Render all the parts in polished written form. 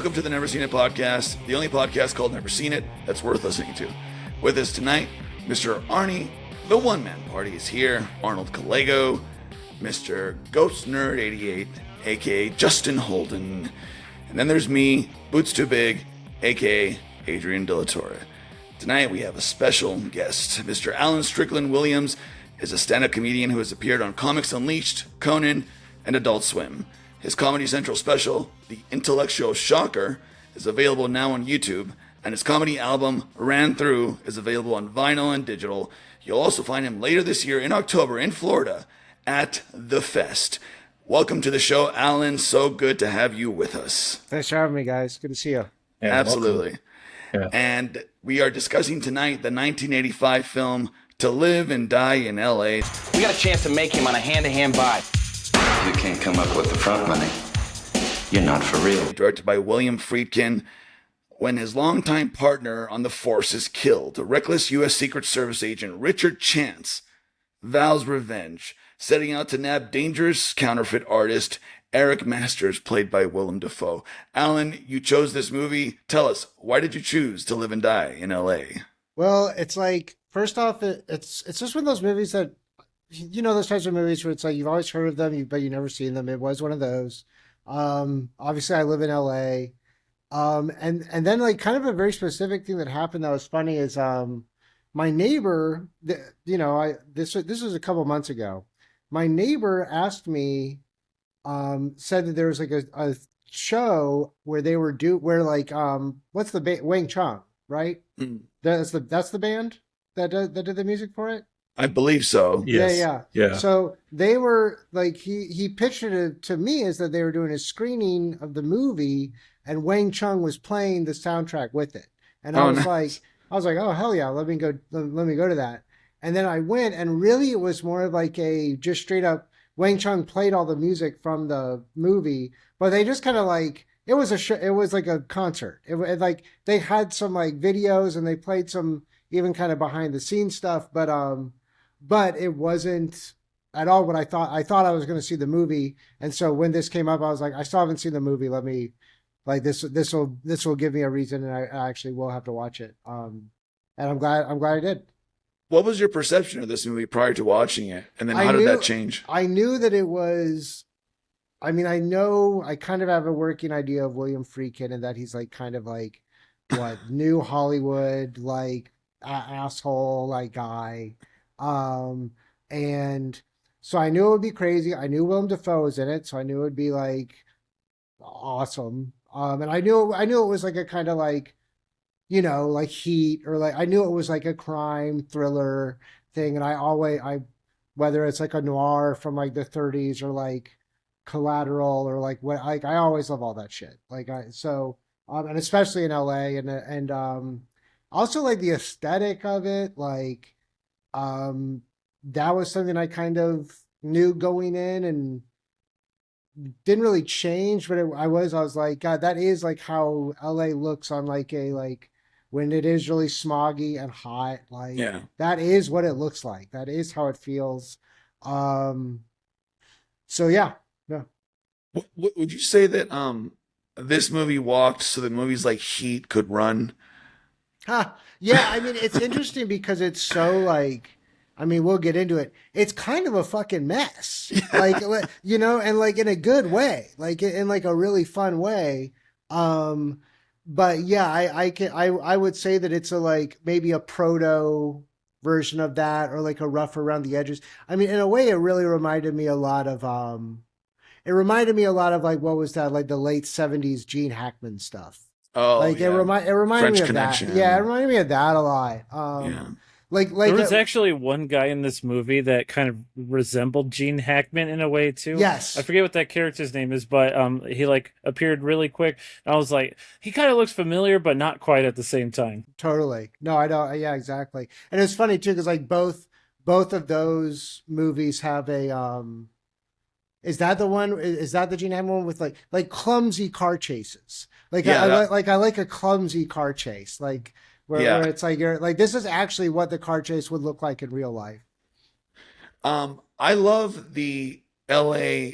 Welcome to the Never Seen It podcast, the only podcast called Never Seen It that's worth listening to. With us tonight, Mr. Arnie, the one-man party is here, Arnold Callego, Mr. Ghost Nerd 88, aka Justin Holden, and then there's me, Boots Too Big, aka Adrian De La Torre. Tonight we have a special guest. Mr. Allen Strickland Williams is a stand-up comedian who has appeared on Comics Unleashed, Conan, and Adult Swim. His Comedy Central special, The Intellectual Shocker, is available now on YouTube, and his comedy album, Ran Through, is available on vinyl and digital. You'll also find him later this year in October in Florida at The Fest. Welcome to the show, Alan. So good to have you with us. Thanks for having me, guys. Good to see you. Yeah, absolutely. Yeah. And we are discussing tonight the 1985 film To Live and Die in L.A. We got a chance to make him on a hand-to-hand buy. You can't come up with the front money. You're not for real. Directed by William Friedkin. When his longtime partner on the force is killed, reckless U.S. Secret Service agent Richard Chance vows revenge, setting out to nab dangerous counterfeit artist Eric Masters, played by Willem Dafoe. Alan, you chose this movie. Tell us, why did you choose To Live and Die in L.A.? Well, it's like, first off, it's just one of those movies that, you know, those types of movies where it's like you've always heard of them, but you've never seen them. It was one of those. Obviously, I live in L.A. And then like kind of a very specific thing that happened that was funny is my neighbor, this was a couple months ago. My neighbor asked me, said that there was like a show where they were what's the Wang Chung, right? Mm. That's the band that did the music for it. I believe so. Yes. Yeah. So they were like, he pitched it to me as that they were doing a screening of the movie and Wang Chung was playing the soundtrack with it. And I was like, oh, hell yeah. Let me go to that. And then I went, and really it was more of like a just straight up Wang Chung played all the music from the movie, but they just kind of like, it was a show. It was like a concert. It like, they had some like videos and they played some even kind of behind the scenes stuff, but it wasn't at all what I thought. I thought I was going to see the movie. And so when this came up, I was like, I still haven't seen the movie. Let me like this will give me a reason. And I actually will have to watch it. And I'm glad I did. What was your perception of this movie prior to watching it? And then how did that change? I knew that it was, I kind of have a working idea of William Friedkin and that he's like, kind of like what new Hollywood, like asshole, like guy. And so I knew it would be crazy. I knew Willem Dafoe was in it, so I knew it would be like awesome. And I knew it was like a kind of like, you know, like Heat, or like, I knew it was like a crime thriller thing. And whether it's like a noir from like the 30s or like Collateral or like what, like I always love all that shit. Like and especially in LA and also like the aesthetic of it, like, that was something I kind of knew going in and didn't really change, but I was like, God, that is like how LA looks on like when it is really smoggy and hot, like that is what it looks like. That is how it feels. So yeah. Would you say that, this movie walked so that movies like Heat could run? Yeah. I mean, it's interesting because it's so like, we'll get into it. It's kind of a fucking mess, like, you know, and like in a good way, like in like a really fun way. But yeah, I would say that it's a like maybe a proto version of that, or like a rough around the edges. In a way, it really reminded me a lot of like, what was that? Like the late 70s Gene Hackman stuff. Oh, like it reminded French me of Connection. that. Yeah, it reminded me of that a lot. Like there was actually one guy in this movie that kind of resembled Gene Hackman in a way too. Yes, I forget what that character's name is, but he like appeared really quick. And I was like, he kind of looks familiar, but not quite at the same time. Totally. No, I don't. Yeah, exactly. And it's funny too because like both of those movies have a Is that the one? Is that the Gene Hackman one with like clumsy car chases? Like I like a clumsy car chase, like. Where it's like you're like, this is actually what the car chase would look like in real life. I love the LA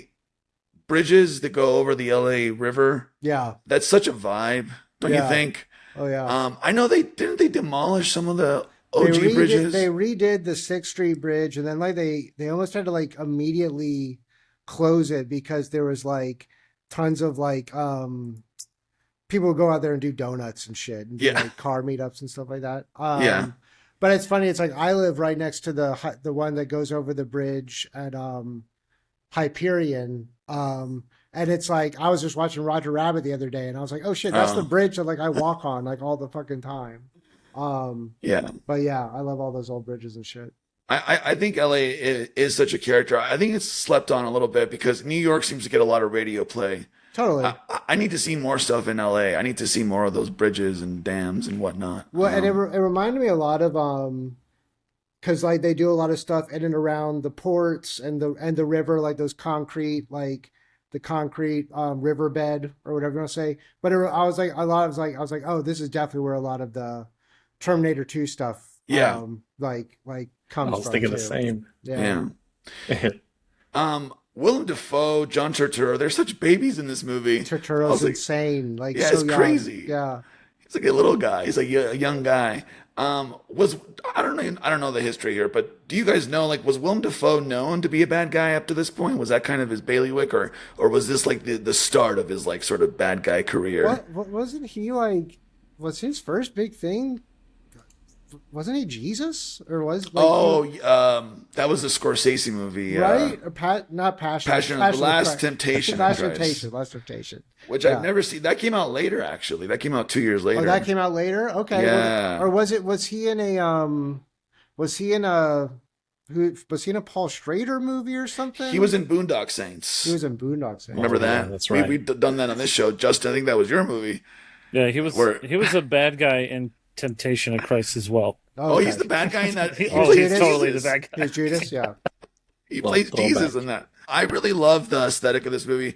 bridges that go over the LA River. Yeah. That's such a vibe, don't you Yeah. think? Oh yeah. I know they demolish some of the OG bridges. They redid the 6th Street Bridge, and then like they almost had to like immediately close it because there was like tons of like people would go out there and do donuts and shit and do Yeah. like car meetups and stuff like that. Yeah. But it's funny. It's like I live right next to the one that goes over the bridge at Hyperion. And it's like I was just watching Roger Rabbit the other day, and I was like, "Oh shit, that's the bridge that like I walk on like all the fucking time." Yeah. But yeah, I love all those old bridges and shit. I think LA is such a character. I think it's slept on a little bit because New York seems to get a lot of radio play. Totally. I need to see more stuff in LA. I need to see more of those bridges and dams and whatnot. Well, and it reminded me a lot of because like they do a lot of stuff in and around the ports and the river, like those concrete the concrete riverbed or whatever you want to say. But I was like, oh, this is definitely where a lot of the Terminator 2 stuff, like comes from. I was thinking too. the same. Yeah. Willem Dafoe, John Turturro, they're such babies in this movie. Turturro's insane. Like, yeah, so it's young. crazy. Yeah. He's like a little guy. He's like a young guy. I don't know the history here, but do you guys know, like, was Willem Dafoe known to be a bad guy up to this point? Was that kind of his bailiwick, or was this like the start of his like sort of bad guy career? What wasn't he like? Was his first big thing? Wasn't he Jesus, or was like that was a Scorsese movie, right? Or not Passion. The Last Temptation, Last Temptation. Which I've never seen. That came out later, actually. That came out 2 years later. Oh, that came out later. Okay. Yeah. Or was he in a Was he in a Paul Schrader movie or something? He was in Boondock Saints. He was in Boondock Saints. Remember that? Yeah, that's right. We've done that on this show. Justin, I think that was your movie. Yeah, he was a bad guy in Temptation of Christ as well. Oh, he's the bad guy in that. He's Judas? totally the bad guy. He's Judas, yeah. He plays Jesus in that. I really love the aesthetic of this movie.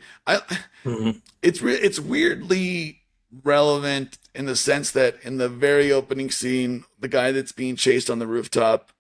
It's weirdly relevant in the sense that in the very opening scene, the guy that's being chased on the rooftop,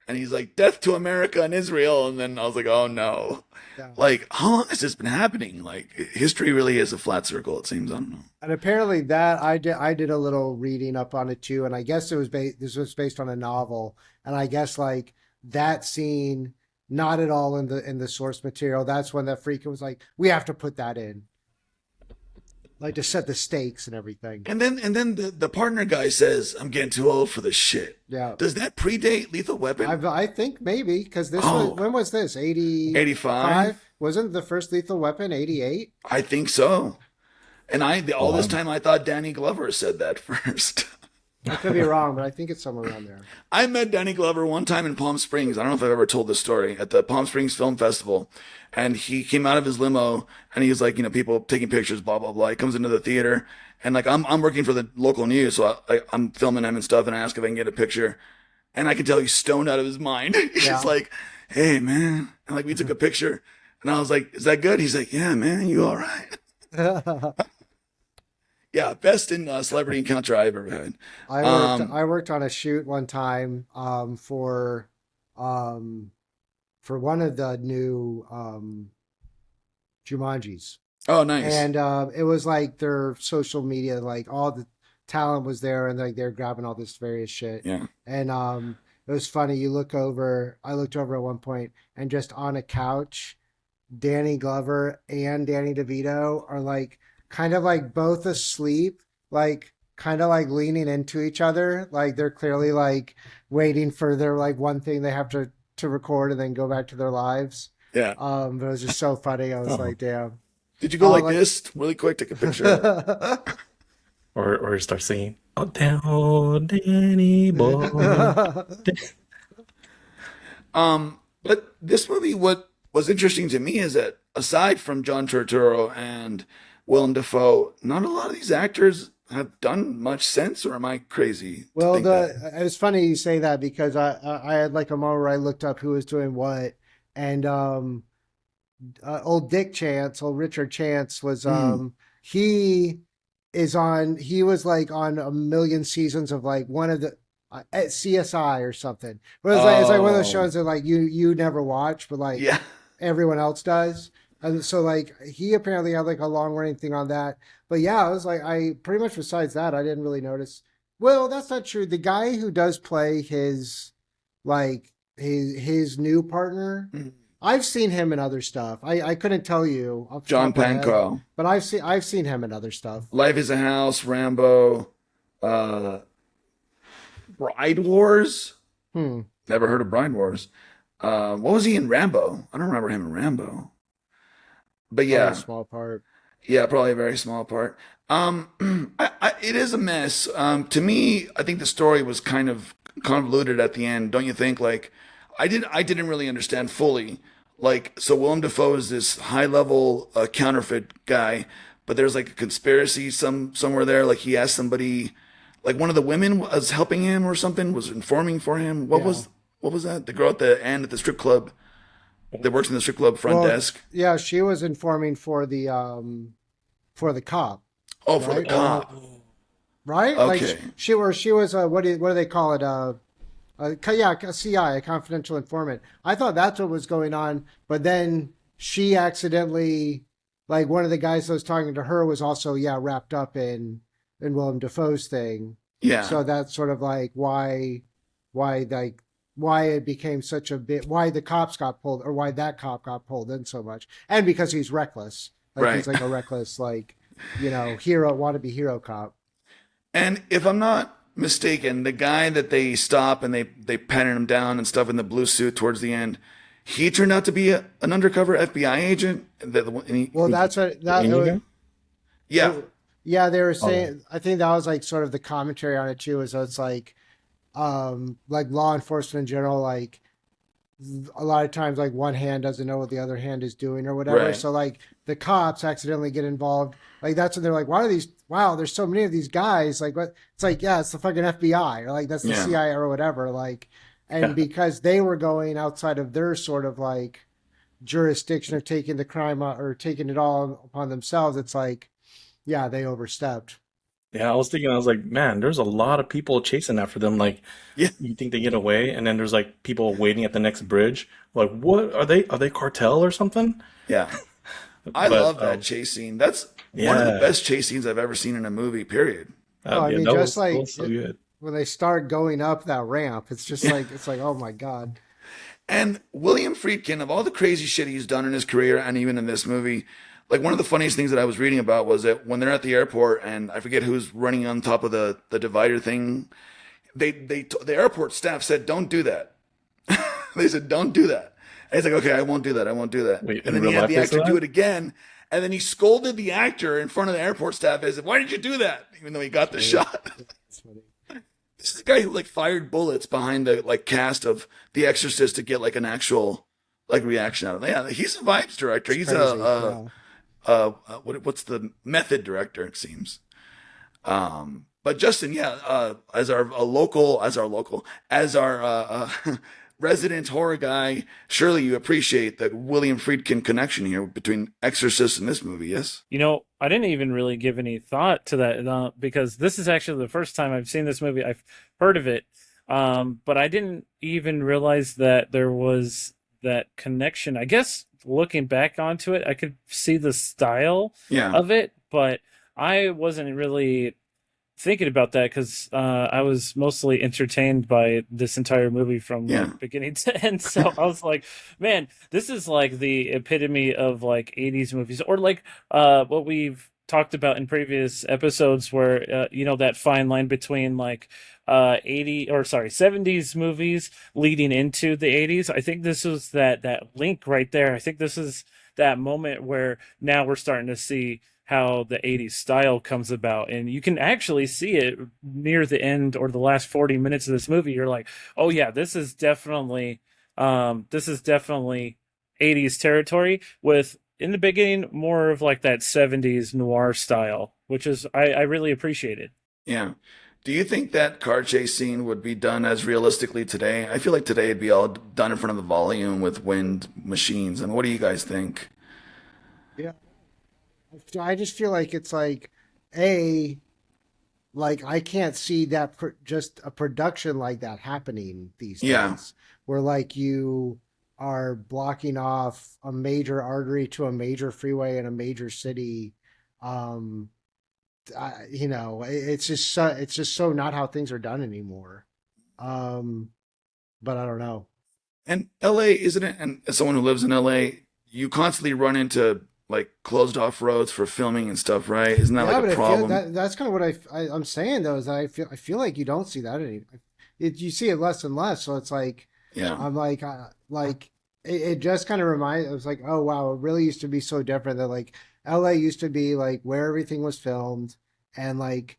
and he's like, "Death to America and Israel," and then I was like, "Oh no!" Yeah. Like, how long has this been happening? Like, history really is a flat circle. It seems. I don't know. And apparently that I did a little reading up on it too, and I guess this was based on a novel, and I guess like that scene, not at all in the source material. That's when that Friedkin was like, we have to put that in, like to set the stakes and everything. And then the partner guy says, "I'm getting too old for this shit." Yeah. Does that predate Lethal Weapon? I think maybe because this was, when was this? 85? Wasn't the first Lethal Weapon 88? I think so. And all this time I thought Danny Glover said that first. I could be wrong, but I think it's somewhere around there. I met Danny Glover one time in Palm Springs. I don't know if I've ever told this story, at the Palm Springs Film Festival. And he came out of his limo and he was like, people taking pictures, blah, blah, blah. He comes into the theater and like, I'm working for the local news. So I'm filming him and stuff, and I ask if I can get a picture. And I can tell he's stoned out of his mind. He's just like, "Hey man." And like, we took a picture and I was like, "Is that good?" He's like, "Yeah, man, you all right?" Yeah, best in celebrity encounter I've ever had. I worked on a shoot one time for one of the new Jumanjis. Oh, nice. And it was like their social media, like all the talent was there, and like they're grabbing all this various shit. Yeah. And it was funny. I looked over at one point, and just on a couch, Danny Glover and Danny DeVito are like kind of like both asleep, like kind of like leaning into each other. Like they're clearly like waiting for their like one thing they have to record and then go back to their lives. Yeah. But it was just so funny. I was like, damn. Did you go like this really quick? Take a picture. Or start singing, "Oh, down, Danny boy." But this movie, what was interesting to me is that aside from John Turturro and Willem Dafoe, not a lot of these actors have done much since, or am I crazy? Well, it was funny you say that because I had like a moment where I looked up who was doing what, and old Richard Chance was he was like on a million seasons of like one of the at CSI or something. But it's like one of those shows that like you never watch, but like everyone else does. And so like he apparently had like a long running thing on that. But yeah, I was like, I pretty much besides that, I didn't really notice. Well, that's not true. The guy who does play his like his new partner, I've seen him in other stuff. I couldn't tell you off the John top of my head, Pankow. but I've seen him in other stuff. Life is a House, Rambo, Bride Wars. Hmm. Never heard of Bride Wars. What was he in Rambo? I don't remember him in Rambo. But Probably yeah, a small part. yeah, probably a very small part. It is a mess. To me, I think the story was kind of convoluted at the end. Don't you think? Like, I didn't really understand fully. Like, so Willem Dafoe is this high level counterfeit guy, but there's like a conspiracy somewhere there. Like he asked somebody, like one of the women was helping him or something, was informing for him. What was that? The girl at the end at the strip club that works in the strip club front desk. Yeah, she was informing for the cop. Oh, for the Right? cop. Right? Okay. Like she was what do they call it? A CI, a confidential informant. I thought that's what was going on, but then she accidentally, like one of the guys that was talking to her was also wrapped up in Willem Dafoe's thing. Yeah. So that's sort of like why it became such a bit, why the cops got pulled, or why that cop got pulled in so much, and because he's reckless. Like Right. he's like a reckless, like hero, wannabe hero cop. And if I'm not mistaken, the guy that they stop and they patted him down and stuff in the blue suit towards the end, he turned out to be an undercover FBI agent. Well, that's what that. Yeah. Yeah, they were saying. I think that was like sort of the commentary on it too. Is it's like law enforcement in general, like a lot of times, like one hand doesn't know what the other hand is doing or whatever. Right. So like the cops accidentally get involved. Like that's when they're like, why are these? Wow, there's so many of these guys. Like what? It's like it's the fucking FBI or like that's the CIA or whatever. Like, and because they were going outside of their sort of like jurisdiction of taking the crime or taking it all upon themselves, it's like. Yeah, they overstepped. Yeah, I was like, man, there's a lot of people chasing after them. Like, you think they get away, and then there's like people waiting at the next bridge. Like, what are they? Are they cartel or something? Yeah. I love that chase scene. That's one of the best chase scenes I've ever seen in a movie, period. I mean, just that like was so good. when they start going up that ramp, it's just like, oh my God. And William Friedkin, of all the crazy shit he's done in his career and even in this movie, like one of the funniest things that I was reading about was that when they're at the airport and I forget who's running on top of the divider thing, the airport staff said, "Don't do that." They said, "Don't do that." And he's like, "Okay, I won't do that. I won't do that." Wait, and then he had the actor do it again. And then he scolded the actor in front of the airport staff and said, "Why did you do that?" Even though he got the shot. That's funny. This is the guy who like fired bullets behind the like cast of The Exorcist to get like an actual like reaction out of it. Yeah, he's a vibes director. He's Crazy, what's the method director, it seems. But Justin, as our resident horror guy, surely you appreciate the William Friedkin connection here between Exorcist and this movie, yes? I didn't even really give any thought to that because this is actually the first time I've seen this movie. I've heard of it, but I didn't even realize that there was that connection. I guess looking back onto it, I could see the style of it, but I wasn't really thinking about that because I was mostly entertained by this entire movie from beginning to end. So I was like, man, this is like the epitome of like 80s movies, or like what we've talked about in previous episodes where that fine line between like 70s movies leading into the 80s. I think this was that link right there. I think this is that moment where now we're starting to see how the 80s style comes about, and you can actually see it near the end or the last 40 minutes of this movie. You're like, oh yeah, this is definitely 80s territory, with in the beginning more of like that 70s noir style, which is I really appreciated. Yeah. Do you think that car chase scene would be done as realistically today? I feel like today it'd be all done in front of the volume with wind machines. I mean, what do you guys think? Yeah. I just feel like it's like, like I can't see that just a production like that happening these days. Yeah. Where like you are blocking off a major artery to a major freeway in a major city. Um, it's just so not how things are done anymore. Um, but I don't know. And LA, isn't it? And as someone who lives in LA, you constantly run into like closed off roads for filming and stuff, right? Isn't that like a problem? That's kind of what I'm saying though, is that I feel like you don't see that you see it less and less. So it's like, Yeah. I'm like it just kind of reminds. I was like, oh wow, it really used to be so different. That like LA used to be like where everything was filmed, and like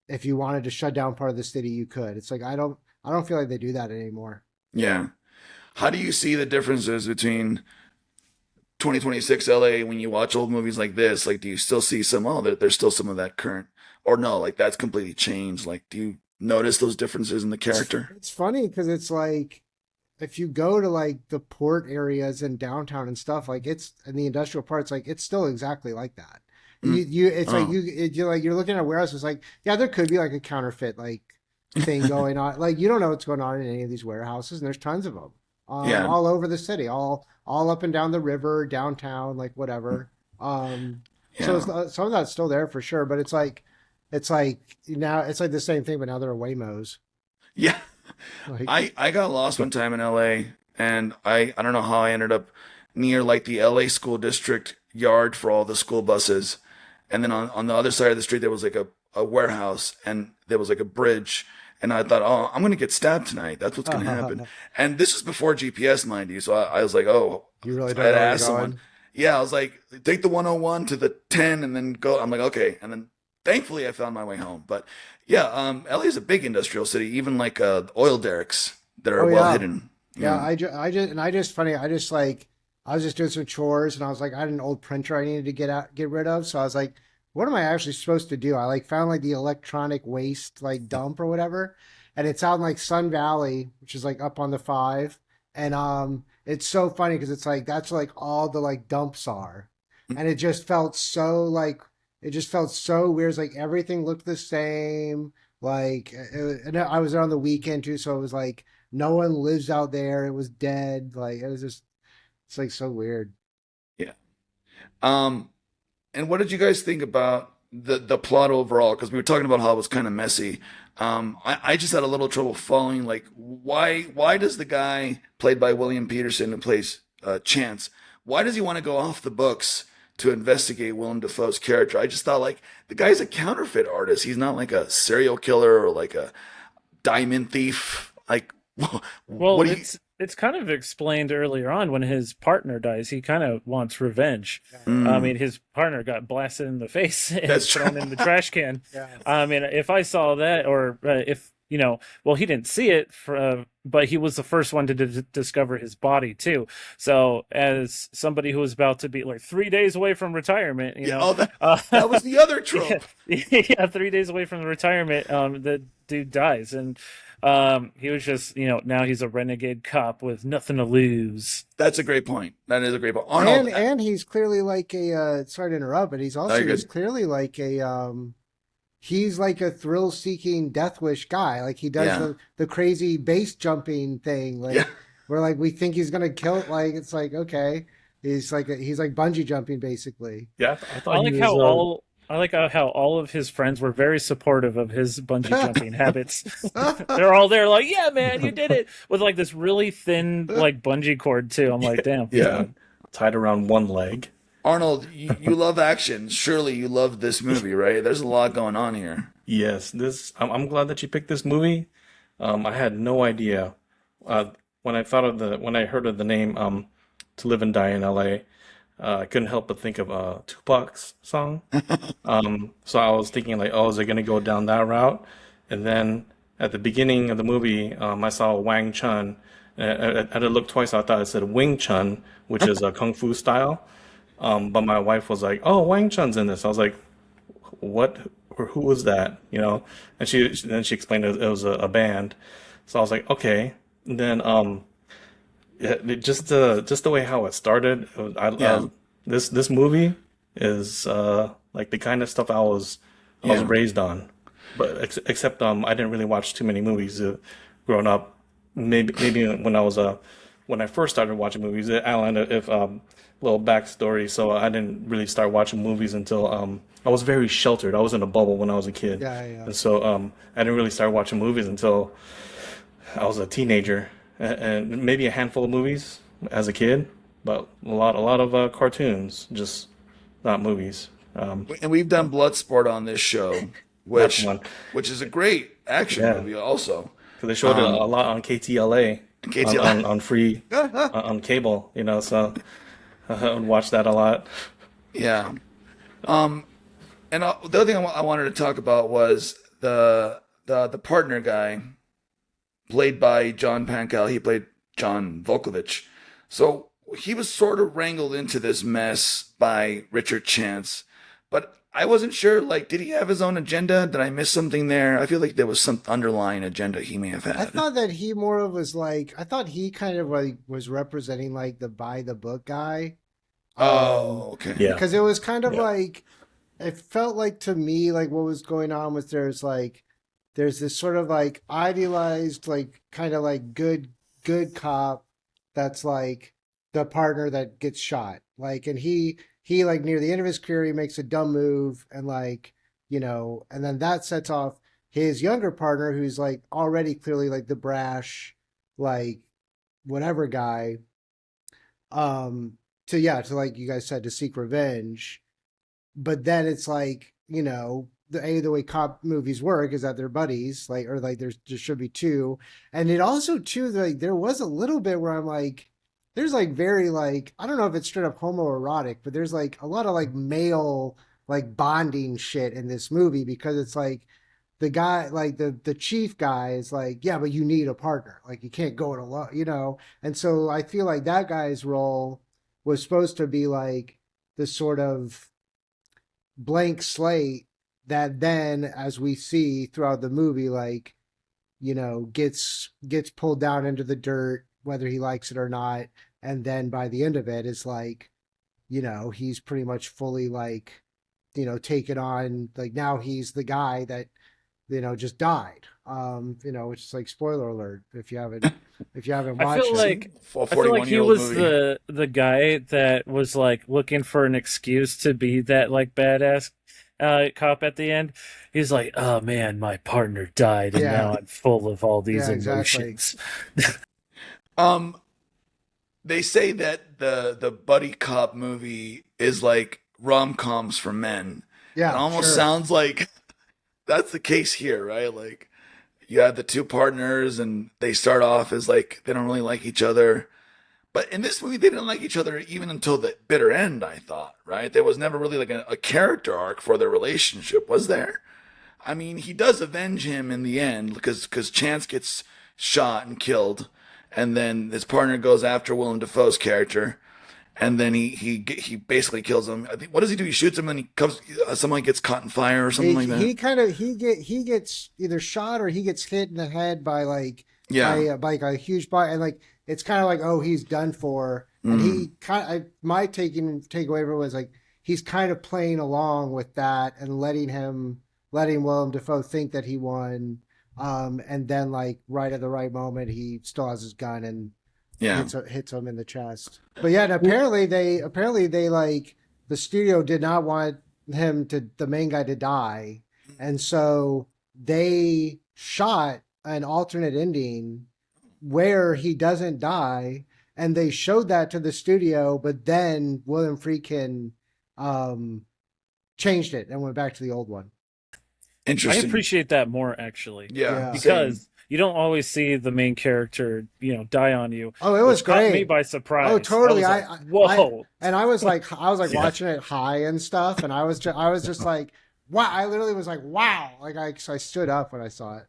if you wanted to shut down part of the city, you could. It's like I don't feel like they do that anymore. Yeah. How do you see the differences between 2026 LA when you watch old movies like this? Like, do you still see there's still some of that current, or no, like that's completely changed? Like, do you notice those differences in the character? It's funny because it's like if you go to like the port areas in downtown and stuff, like it's in the industrial parts, like it's still exactly like that. You're looking at warehouses, like, yeah, there could be like a counterfeit like thing going on. Like you don't know what's going on in any of these warehouses, and there's tons of them all over the city, all up and down the river, downtown, like whatever. So some of that's still there for sure, but it's like now it's like the same thing, but now there are Waymos. Yeah. Like, I got lost one time in LA, and I don't know how I ended up near like the LA school district yard for all the school buses. And then on the other side of the street, there was like a warehouse, and there was like a bridge. And I thought, oh, I'm going to get stabbed tonight. That's what's going to happen. And this was before GPS, mind you. So I was like, oh, you really don't know where you're going? Yeah, I was like, take the 101 to the 10 and then go. I'm like, okay. And then thankfully I found my way home. But yeah, LA is a big industrial city, even like oil derricks that are well hidden. Yeah, I was just doing some chores, and I was like, I had an old printer I needed to get rid of. So I was like, what am I actually supposed to do? I like found like the electronic waste like dump or whatever. And it's out in like Sun Valley, which is like up on the 5. And it's so funny because it's like that's like all the like dumps are. And it just felt so weird. It's like everything looked the same. Like and I was there on the weekend too, so it was like no one lives out there. It was dead. Like it's like so weird. Yeah. And what did you guys think about the plot overall? Because we were talking about how it was kind of messy. I just had a little trouble following, like, why does the guy played by William Peterson, who plays Chance, why does he want to go off the books to investigate Willem Dafoe's character? I just thought, like, the guy's a counterfeit artist. He's not like a serial killer or like a diamond thief. Like, well, it's kind of explained earlier on when his partner dies. He kind of wants revenge. I mean, his partner got blasted in the face and thrown in the trash can. Yeah. I mean, if I saw that, or if well, he didn't see it, but he was the first one to discover his body too. So, as somebody who was about to be like 3 days away from retirement, that was the other trope. Yeah, 3 days away from the retirement, the dude dies, and he was just, now he's a renegade cop with nothing to lose. That's a great point. That is a great point. Arnold, and he's clearly like sorry to interrupt, but he's clearly like he's like a thrill-seeking Death Wish guy. Like he does the crazy base jumping thing. Like where like we think he's gonna kill. Like it's like okay, he's like bungee jumping basically. Yeah, I thought I like how all of his friends were very supportive of his bungee jumping habits. They're all there like, yeah, man, you did it, with like this really thin like bungee cord too. I'm like, damn. Yeah, tied around one leg. Arnold, you love action. Surely you love this movie, right? There's a lot going on here. Yes, I'm glad that you picked this movie. I had no idea when I heard of the name To Live and Die in L.A. I couldn't help but think of Tupac's song. So I was thinking like, oh, is it going to go down that route? And then at the beginning of the movie, I saw Wang Chun. I had to look twice. I thought it said Wing Chun, which is a kung fu style. But my wife was like, oh, Wang Chun's in this. I was like, what or who was that? And she explained it was a band. So I was like, okay. And then just the way how it started, this movie is like the kind of stuff I was raised on, but except I didn't really watch too many movies growing up. Maybe when I was when I first started watching movies. Alan, if little backstory. So I didn't really start watching movies until I was very sheltered. I was in a bubble when I was a kid, and so I didn't really start watching movies until I was a teenager, and maybe a handful of movies as a kid, but a lot of cartoons, just not movies. And we've done Bloodsport on this show, which is a great action movie also. So they showed it a lot on KTLA, on free on cable, so I would watch that a lot. Yeah. And the other thing I wanted to talk about was the partner guy, played by John Pankow. He played John Volkovich. So he was sort of wrangled into this mess by Richard Chance, but I wasn't sure, did he have his own agenda? Did I miss something there? I feel like there was some underlying agenda he may have had. I thought that he more of was I thought he kind of was representing the by the book guy. Oh, okay. Yeah. Because it was kind of it felt like to me, what was going on was there's this sort of idealized, kind of good cop that's the partner that gets shot. And he near the end of his career, he makes a dumb move and and then that sets off his younger partner who's already clearly the brash, whatever guy, to you guys said, to seek revenge. But then it's the way cop movies work is that they're buddies, there should be two. And it also too, there was a little bit where I'm there's very I don't know if it's straight up homoerotic, but there's a lot of male bonding shit in this movie, because it's the guy, the chief guy is yeah, but you need a partner, you can't go it alone, And so I feel that guy's role was supposed to be the sort of blank slate that then, as we see throughout the movie, gets pulled down into the dirt, whether he likes it or not. And then by the end of it, it's he's pretty much fully taken on, now he's the guy that, just died. Which is spoiler alert if you haven't watched it. I feel like he was the guy that was looking for an excuse to be that badass cop at the end. He's oh man, my partner died, and now I'm full of all these emotions. Exactly. They say that the buddy cop movie is rom-coms for men. Yeah, it almost sounds like that's the case here, right? You have the two partners, and they start off as they don't really like each other. But in this movie, they didn't like each other even until the bitter end, I thought, right? There was never really a character arc for their relationship, was there? I mean, he does avenge him in the end because Chance gets shot and killed. And then his partner goes after Willem Dafoe's character, and then he basically kills him. I think, what does he do? He shoots him, and he comes. Someone gets caught in fire or something like that. He gets either shot or he gets hit in the head by by a huge body, and it's kind of oh, he's done for. And he my takeaway from it was he's kind of playing along with that and letting Willem Dafoe think that he won. And then right at the right moment, he still has his gun and hits him in the chest. But and apparently they the studio did not want the main guy to die, and so they shot an alternate ending where he doesn't die, and they showed that to the studio. But then William Friedkin changed it and went back to the old one. Interesting. I appreciate that more, actually. Yeah. Because you don't always see the main character, die on you. Oh, it was great. Caught me by surprise. Oh, totally. Whoa. I was watching it high and stuff, and I was just wow. I literally was wow. I stood up when I saw it.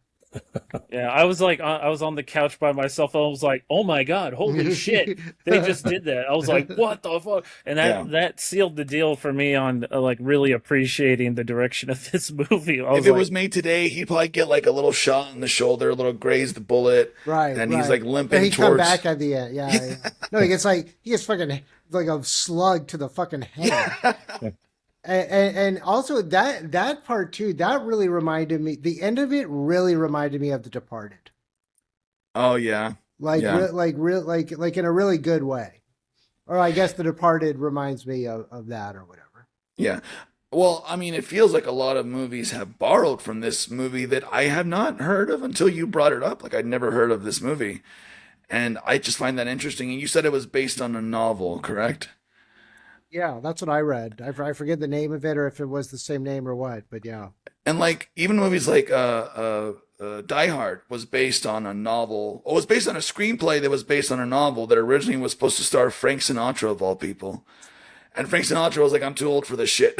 Yeah, I was I was on the couch by myself. I was oh my god, holy shit! They just did that. I was what the fuck? And that sealed the deal for me on really appreciating the direction of this movie. If it was made today, he'd probably get a little shot in the shoulder, a little graze the bullet, right? And he's limping he towards. Come back at the end, yeah. No, he gets fucking a slug to the fucking head. And also that part too, that really reminded me, the end of it really reminded me of The Departed. Oh yeah. like Yeah. like in a really good way. Or I guess The Departed reminds me of that or whatever. Yeah. Well, I mean, it feels like a lot of movies have borrowed from this movie that I have not heard of until you brought it up. Like, I'd never heard of this movie. And I just find that interesting. And you said it was based on a novel, correct? Yeah, that's what I read. I forget the name of it or if it was the same name or what, but yeah. And like, even movies like Die Hard was based on a novel, or was based on a screenplay that was based on a novel that originally was supposed to star Frank Sinatra, of all people. And Frank Sinatra was like, I'm too old for this shit.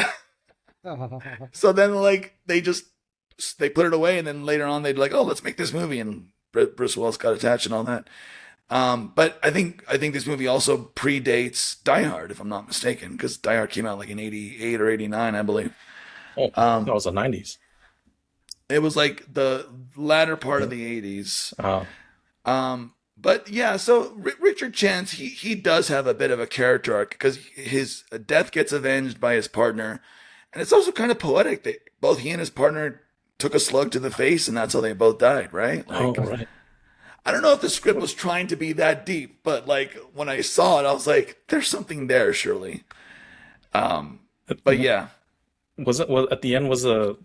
So then, like, they put it away, and then later on they'd like, oh, let's make this movie, and Bruce Willis got attached and all that. But I think this movie also predates Die Hard, if I'm not mistaken, because Die Hard came out like in '88 or '89, I believe. Oh, that was the 90s. It was like the latter part of the '80s. But yeah, so Richard Chance, he does have a bit of a character arc because his death gets avenged by his partner. And it's also kind of poetic that both he and his partner took a slug to the face, and that's how they both died, right? Like, Right. I don't know if the script was trying to be that deep, but like when I saw it, I was like, "There's something there, surely." But yeah, At the end wasn't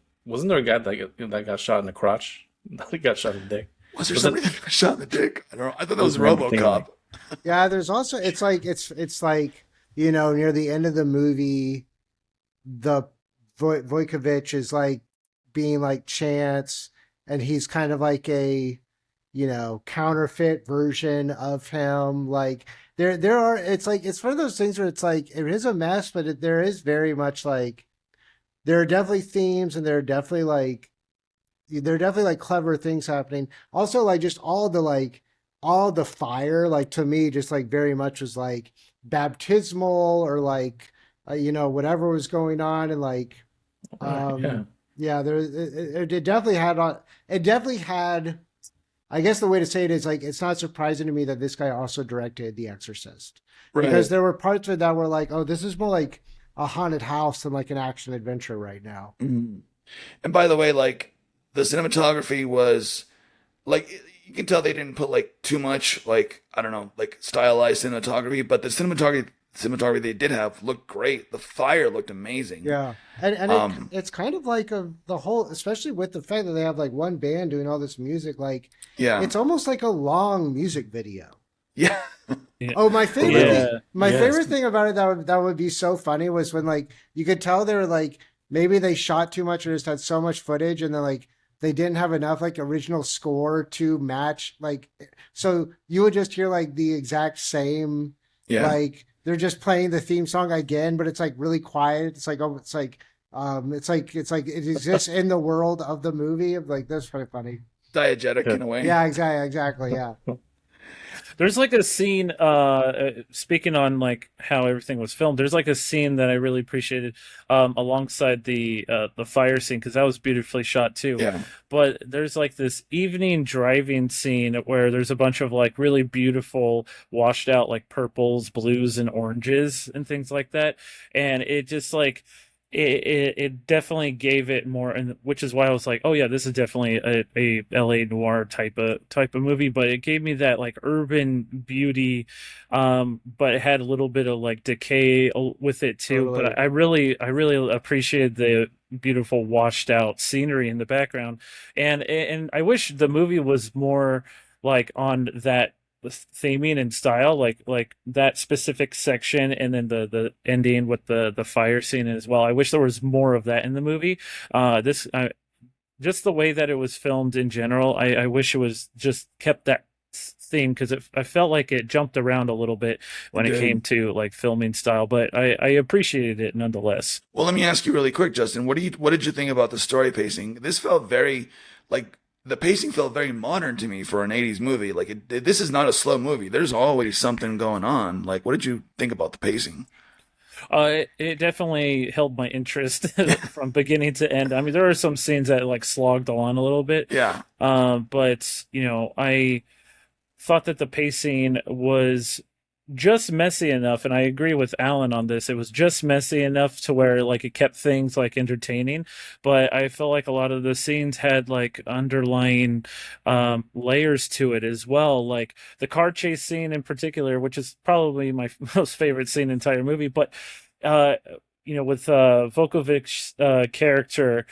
there a guy that got shot in the crotch? He got shot in the dick. was there somebody that got shot in the dick? I don't know. I thought that was Remember thinking, RoboCop. Yeah, there's also it's like, you know, near the end of the movie, the Vojkovic is like being like Chance, and he's kind of like a, you know, counterfeit version of him. Like there are, it's like, it's one of those things where it's like, it is a mess, but there is very much like, there are definitely themes, and there are definitely like clever things happening. Also, like just all the fire, like to me, just like very much was like baptismal or like, you know, whatever was going on. And like, yeah. yeah, it definitely had, I guess the way to say it is like, it's not surprising to me that this guy also directed The Exorcist, because there were parts of it that were like, oh, this is more like a haunted house than like an action adventure right now. Mhm. And by the way, like the cinematography was like, you can tell they didn't put like too much, like, I don't know, like stylized cinematography, but the cinematography they did have looked great. The fire looked amazing. Yeah, and it's kind of like the whole, especially with the fact that they have like one band doing all this music, like Yeah. it's almost like a long music video. Yeah. Yeah. Oh, my favorite Yeah. thing, my Yes. favorite thing about it that would be so funny was when like you could tell they were like, maybe they shot too much or just had so much footage, and then like they didn't have enough like original score to match, like, so you would just hear like the exact same, Yeah. like they're just playing the theme song again, but it's like really quiet. It's like, oh, it's like it exists in the world of the movie. Of like, that's pretty funny. Diegetic in a way. Yeah, exactly. Yeah. There's like a scene, speaking on like how everything was filmed, there's like a scene that I really appreciated, alongside the fire scene, because that was beautifully shot too. Yeah. But there's like this evening driving scene where there's a bunch of like really beautiful washed out like purples, blues, and oranges and things like that. And it just like, it definitely gave it more, and which is why I was like, oh yeah, this is definitely a LA noir type of movie. But it gave me that like urban beauty, but it had a little bit of like decay with it too. Totally. But I really appreciated the beautiful washed out scenery in the background, and I wish the movie was more like on that theming and style, like that specific section, and then the ending with the fire scene as well. I wish there was more of that in the movie. Just the way that it was filmed in general, I wish it was just kept that theme, because I felt like it jumped around a little bit when it came to like filming style, but I appreciated it nonetheless. Well, let me ask you really quick, Justin. What did you think about the story pacing? This felt very like, the pacing felt very modern to me for an '80s movie. Like, this is not a slow movie. There's always something going on. Like, what did you think about the pacing? It definitely held my interest from beginning to end. I mean, there are some scenes that like slogged on a little bit. Yeah. But you know, I thought that the pacing was just messy enough, and I agree with Alan on this. It was just messy enough to where like it kept things like entertaining, but I feel like a lot of the scenes had like underlying layers to it as well. Like the car chase scene in particular, which is probably my most favorite scene in the entire movie, but uh with Volkovich's character,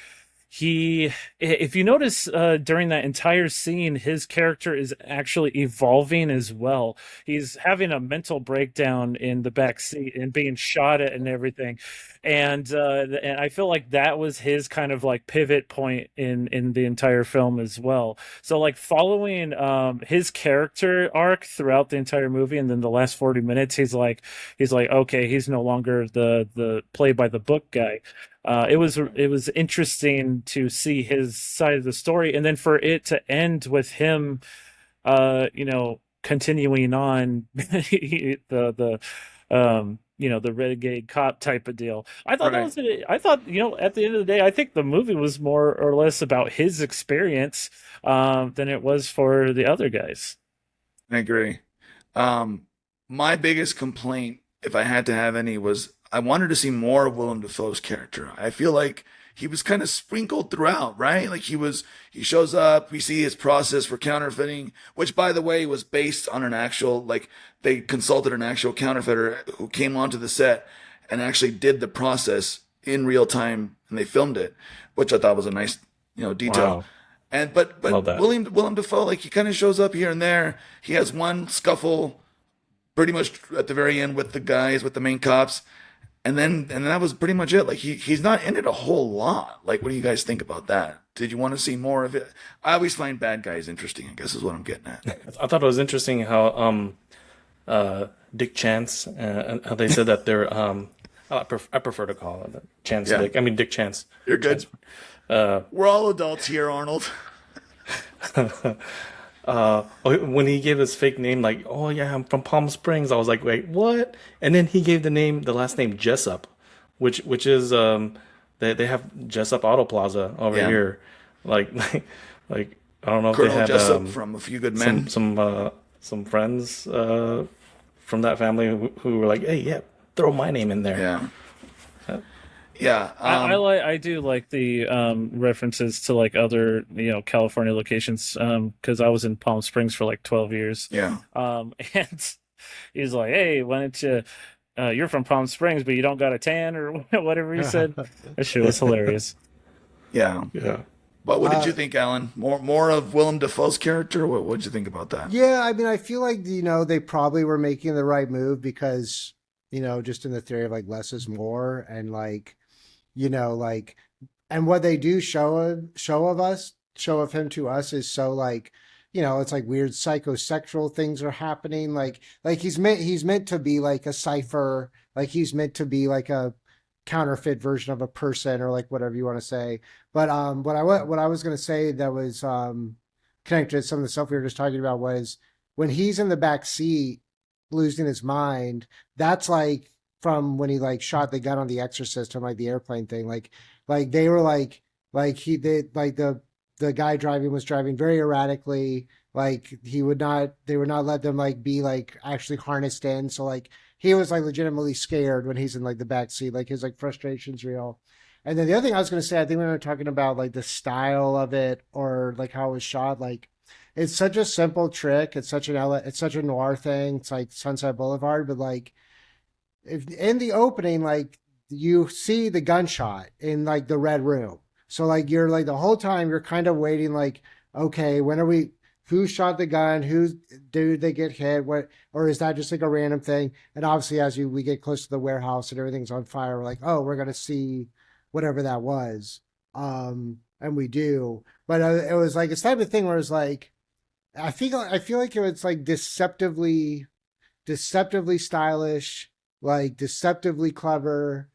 if you notice during that entire scene, his character is actually evolving as well. He's having a mental breakdown in the back seat and being shot at and everything, and I feel like that was his kind of like pivot point in the entire film as well. So like following his character arc throughout the entire movie, and then the last 40 minutes, he's like okay, he's no longer the play by the book guy. It was interesting to see his side of the story, and then for it to end with him, continuing on the renegade cop type of deal. I thought that Right. was it. I thought at the end of the day, I think the movie was more or less about his experience than it was for the other guys. I agree. Um, my biggest complaint, if I had to have any, was I wanted to see more of Willem Dafoe's character. I feel like he was kind of sprinkled throughout, right? Like he shows up, we see his process for counterfeiting, which by the way was based on an actual, like they consulted an actual counterfeiter who came onto the set and actually did the process in real time, and they filmed it, which I thought was a nice, detail. Wow. And but Love that. Willem Dafoe, like he kind of shows up here and there. He has one scuffle pretty much at the very end with the main cops. And that was pretty much it. Like he's not in it a whole lot. Like, what do you guys think about that? Did you want to see more of it? I always find bad guys interesting, I guess is what I'm getting at. I thought it was interesting how Dick Chance and how they said that they're I prefer to call it Chance Yeah. Dick. I mean Dick Chance. You're good. Uh, We're all adults here, Arnold. when he gave his fake name, like, oh yeah, I'm from Palm Springs, I was like, wait, what? And then he gave the last name Jessup, which is they have Jessup Auto Plaza over Yeah. here, like like I don't know if Colonel they had Jessup from A Few Good Men. some friends from that family who were like, hey, yeah, throw my name in there. Yeah. Yeah. I do like the references to like other California locations because I was in Palm Springs for like 12 years. Yeah. And he's like, hey, why don't you you're from Palm Springs but you don't got a tan or whatever he said. That shit was hilarious. Yeah. Yeah. But what did you think, Alan? More of Willem Dafoe's character? What did you think about that? Yeah, I mean, I feel like they probably were making the right move because just in the theory of like less is more, and like like, and what they do show of him to us is so like, it's like weird psychosexual things are happening. Like he's meant to be like a cipher, like he's meant to be like a counterfeit version of a person or like whatever you want to say. But what I was going to say that was connected to some of the stuff we were just talking about was when he's in the back seat losing his mind. That's like from when he like shot the gun on the Exorcist on like the airplane thing. Like they were like the guy driving was driving very erratically. Like they would not let them like be like actually harnessed in. So like he was like legitimately scared when he's in like the back seat. Like his like frustration's real. And then the other thing I was going to say, I think we were talking about like the style of it or like how it was shot. Like it's such a simple trick. It's such a noir thing. It's like Sunset Boulevard, but like if in the opening, like you see the gunshot in like the red room. So like you're like the whole time you're kind of waiting like, okay, who shot the gun? Did they get hit? What, or is that just like a random thing? And obviously as we get close to the warehouse and everything's on fire, we're like, oh, we're going to see whatever that was. And we do, but it was like, it's type of thing where it's like, I feel like it was like deceptively stylish, like deceptively clever.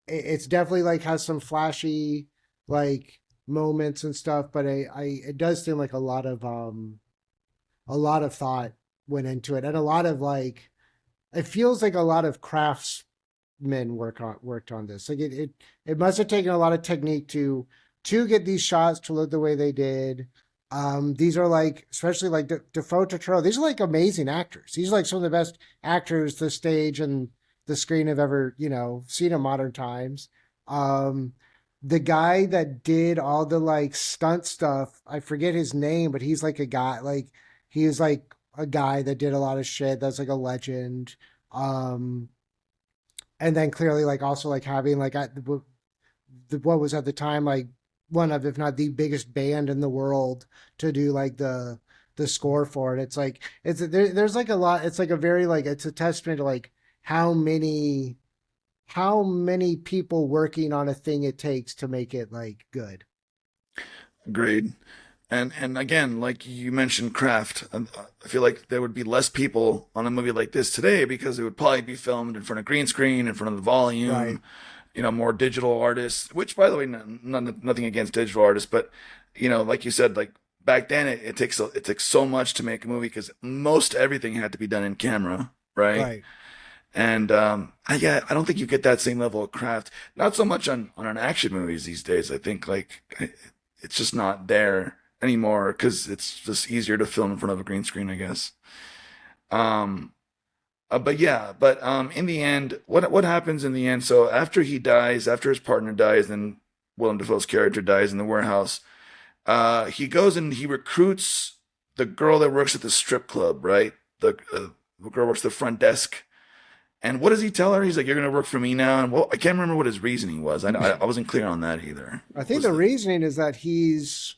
It's definitely like has some flashy like moments and stuff, but it does seem like a lot of thought went into it, and a lot of like it feels like a lot of craftsmen worked on this. Like it must have taken a lot of technique to get these shots to look the way they did. These are like, especially like Defoe, Turturro, these are like amazing actors. These are like some of the best actors the stage and the screen have ever, seen in modern times. The guy that did all the like stunt stuff, I forget his name, but he's like a guy, like he is like a guy that did a lot of shit. That's like a legend. Um, and then clearly like also like having like what was at the time like one of, if not the biggest band in the world to do like the score for it. It's like there's like a lot. It's like a very like it's a testament to like how many people working on a thing it takes to make it like good. Agreed. And again, like you mentioned, craft. I feel like there would be less people on a movie like this today because it would probably be filmed in front of green screen, in front of the volume. Right. More digital artists. Which, by the way, nothing against digital artists, but like you said, like back then, it takes so much to make a movie because most everything had to be done in camera, right? Right. And I don't think you get that same level of craft. Not so much on action movies these days. I think like it's just not there anymore because it's just easier to film in front of a green screen, I guess. But in the end, what happens in the end? So after he dies, after his partner dies, and Willem Dafoe's character dies in the warehouse, he goes and he recruits the girl that works at the strip club, right? The girl works the front desk. And what does he tell her? He's like, "You're going to work for me now." And I can't remember what his reasoning was. I wasn't clear on that either. I think the reasoning is that he's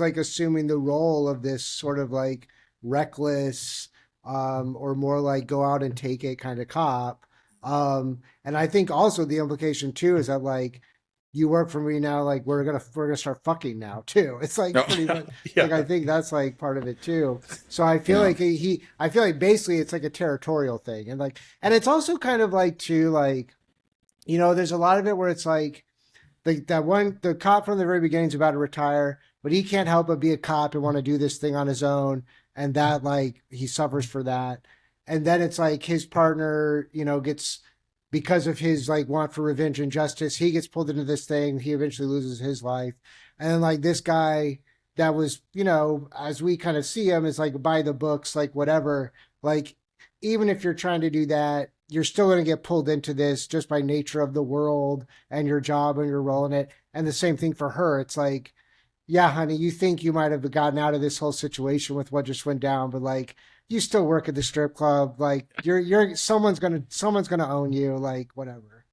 like assuming the role of this sort of like reckless, or more like go out and take it kind of cop. And I think also the implication too is that like you work for me now, like we're gonna start fucking now too. It's like pretty much Yeah. like I think that's like part of it too. So I feel like I feel like basically it's like a territorial thing, and it's also kind of like too like there's a lot of it where it's like the cop from the very beginning is about to retire, but he can't help but be a cop and want to do this thing on his own, and that like he suffers for that. And then it's like his partner gets, because of his like want for revenge and justice, he gets pulled into this thing. He eventually loses his life. And then like this guy that was, as we kind of see him, is like by the books, like whatever, like even if you're trying to do that, you're still going to get pulled into this just by nature of the world and your job and your role in it. And the same thing for her. It's like, yeah, honey, you think you might have gotten out of this whole situation with what just went down, but like, you still work at the strip club. Like someone's gonna own you. Like whatever.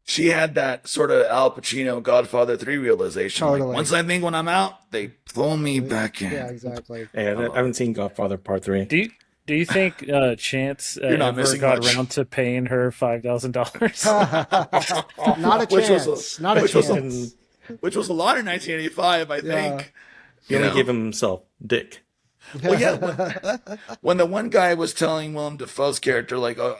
She had that sort of Al Pacino Godfather 3 realization. Totally. Like, once I think when I'm out, they pull me back in. Yeah, exactly. Hey, I haven't seen Godfather Part 3. Do you think Chance You're not ever missing got much. around to paying her $5,000? Not a chance. Not a chance. Which was a lot in 1985, I think. He only gave himself dick. Well, yeah. When the one guy was telling Willem Dafoe's character, like, "Oh,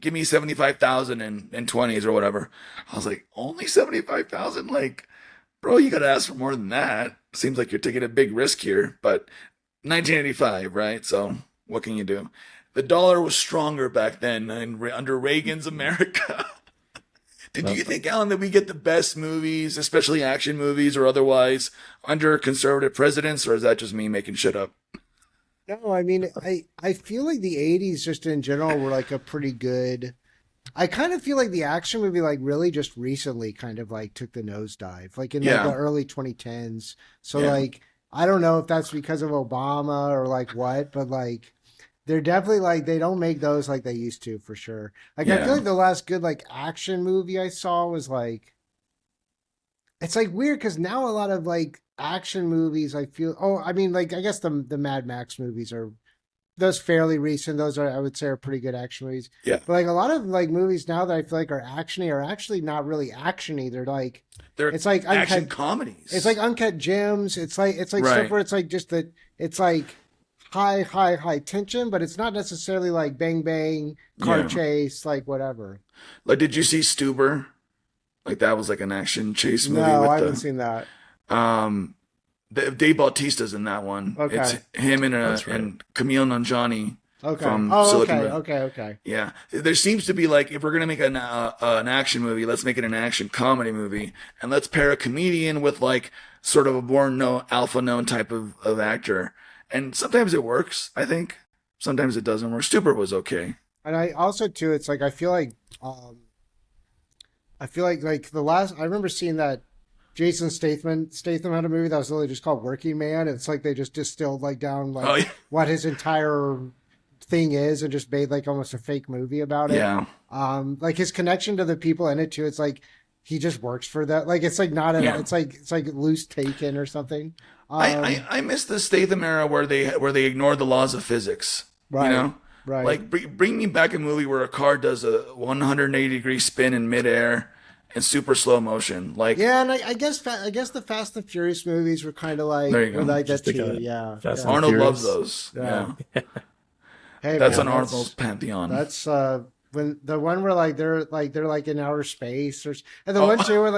give me 75,000 in 20s or whatever," I was like, "Only 75,000? Like, bro, you gotta ask for more than that." Seems like you're taking a big risk here, but 1985, right? So what can you do? The dollar was stronger back then under Reagan's America. Do you think, Alan, that we get the best movies, especially action movies or otherwise, under conservative presidents, or is that just me making shit up? No, I mean, I feel like the 80s just in general were like a pretty good. I kind of feel like the action movie like really just recently kind of like took the nosedive, like in like the early 2010s. So like I don't know if that's because of Obama or like what, but like they're definitely like they don't make those like they used to for sure. Like I feel like the last good like action movie I saw was like, it's like weird because now a lot of like action movies I feel I mean like I guess the Mad Max movies are those fairly recent. Those are I would say are pretty good action movies. Yeah. But like a lot of like movies now that I feel like are actiony are actually not really actiony. It's like action comedies. It's like Uncut Gems. It's like stuff where it's like just that it's like high tension, but it's not necessarily like bang bang car chase like whatever. Like, did you see Stuber? Like that was like an action chase movie. No, I haven't seen that. Dave Bautista's in that one. Okay. It's him and Camille Nanjiani. Okay. from Oh, Silicon okay, Valley. okay. Yeah, there seems to be like, if we're gonna make an action movie, let's make it an action comedy movie, and let's pair a comedian with like sort of a born no alpha known type of actor. And sometimes it works, I think. Sometimes it doesn't work. Stupor was okay. And I also too, it's like I feel like the last I remember seeing that Jason Statham had a movie that was literally just called Working Man. It's like they just distilled like down like Oh, yeah. what his entire thing is and just made like almost a fake movie about it. Yeah. Like his connection to the people in it too. It's like he just works for that. Like it's like not a, Yeah. it's like loose taken or something. I miss the Statham era where they ignored the laws of physics. Right, You know? right. Like bring me back a movie where a car does a 180-degree spin in midair in super slow motion. Like Yeah, and I guess the Fast and Furious movies were kind of like There you go. were like that Just think of too. it. Yeah, Fast yeah. and Arnold Furious. loves those. Yeah. Yeah. Hey, That's man, on Arnold's pantheon. That's when the one where like they're like in outer space, and the one two were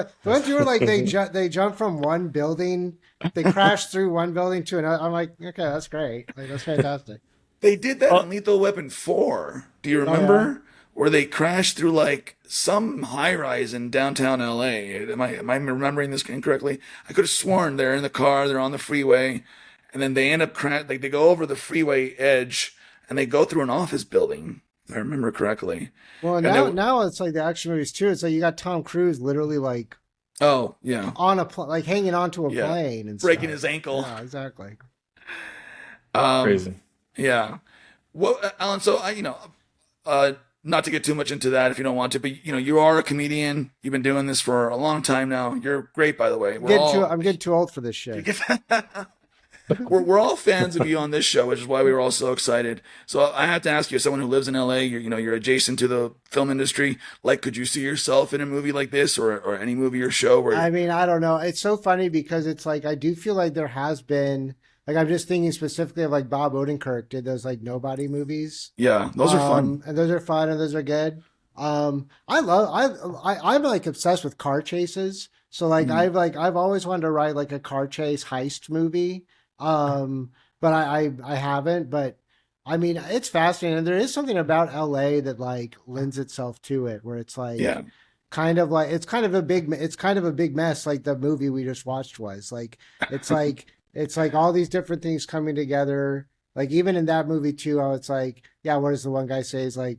like they jump from one building, they crash through one building to another. I'm like, okay, that's great. Like that's fantastic. They did that in Lethal Weapon 4. Do you remember? Where they crashed through like some high rise in downtown LA. Am I remembering this incorrectly? I could have sworn they're in the car, they're on the freeway, and then they end up like they go over the freeway edge and they go through an office building, if I remember correctly. Well, And now it's like the action movies too. It's like you got Tom Cruise literally like Oh, yeah. on a like hanging onto a Yeah. plane and Breaking stuff. his ankle. Yeah, exactly. Crazy. Yeah. Well, Alan, so not to get too much into that if you don't want to, but you are a comedian. You've been doing this for a long time now. You're great, by the way. I'm getting too old for this shit. We're all fans of you on this show, which is why we were all so excited. So I have to ask you, as someone who lives in LA, you're adjacent to the film industry. Like, could you see yourself in a movie like this, or any movie or show? Where I mean, I don't know. It's so funny because it's like I do feel like there has been like I'm just thinking specifically of like Bob Odenkirk did those like Nobody movies. yeah, those are fun. And those are fun and those are good. I'm like obsessed with car chases. So like I've always wanted to write like a car chase heist movie. But I haven't, but I mean, it's fascinating. And there is something about LA that like lends itself to it where it's like, Yeah. kind of like, it's kind of a big mess. Like the movie we just watched was like, it's like all these different things coming together. Like even in that movie too, I was like, yeah, what does the one guy say is like,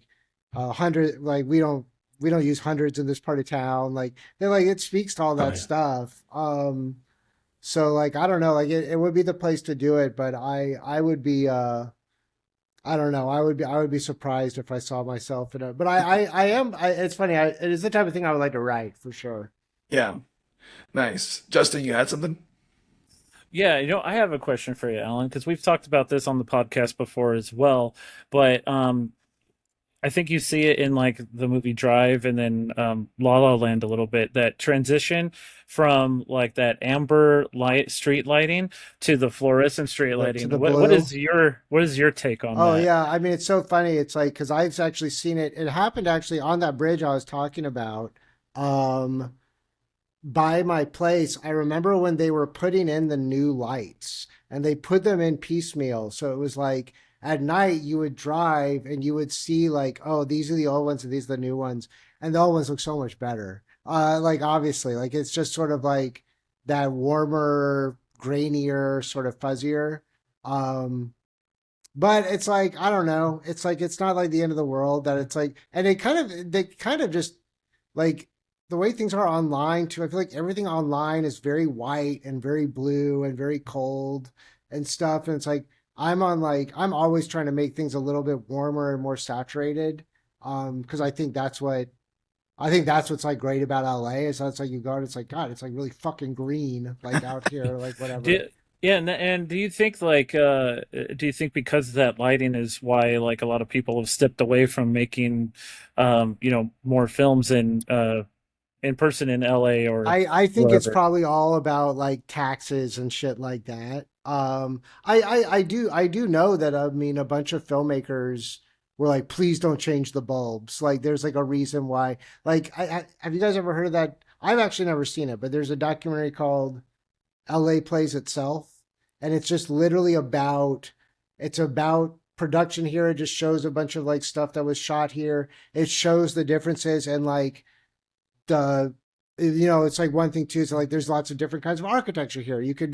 100, like we don't use hundreds in this part of town. Like they're like, it speaks to all that stuff. So like I don't know, like it would be the place to do it, but I would be I don't know, I would be surprised if I saw myself in it. But it's funny, it is the type of thing I would like to write for sure. Yeah. Nice. Justin, you had something? Yeah, I have a question for you, Alan, because we've talked about this on the podcast before as well. But I think you see it in like the movie Drive and then La La Land a little bit, that transition from like that amber light street lighting to the fluorescent street Like, lighting. to the What blue? is your take on Oh that? yeah, I mean it's so funny. It's like because I've actually seen it. It happened actually on that bridge I was talking about. By my place, I remember when they were putting in the new lights and they put them in piecemeal. So it was like at night you would drive and you would see like, oh, these are the old ones and these are the new ones. And the old ones look so much better. Like obviously, like it's just sort of like that warmer, grainier, sort of fuzzier. But it's like, I don't know. It's like, it's not like the end of the world that it's like, and they kind of just like, the way things are online too, I feel like everything online is very white and very blue and very cold and stuff. And it's like I'm always trying to make things a little bit warmer and more saturated. Because I think that's what's like great about LA is that's like you go and it's like God, it's like really fucking green like out here, like whatever. Yeah, and do you think because of that lighting is why like a lot of people have stepped away from making more films in person in LA or I think it's wherever? probably all about like taxes and shit like that. I do know that I mean a bunch of filmmakers were like, please don't change the bulbs. Like there's like a reason why. Like I have you guys ever heard of that? I've actually never seen it, but there's a documentary called LA Plays Itself, and it's just literally about production here. It just shows a bunch of like stuff that was shot here. It shows the differences and like the, it's like one thing too, is like there's lots of different kinds of architecture here. You could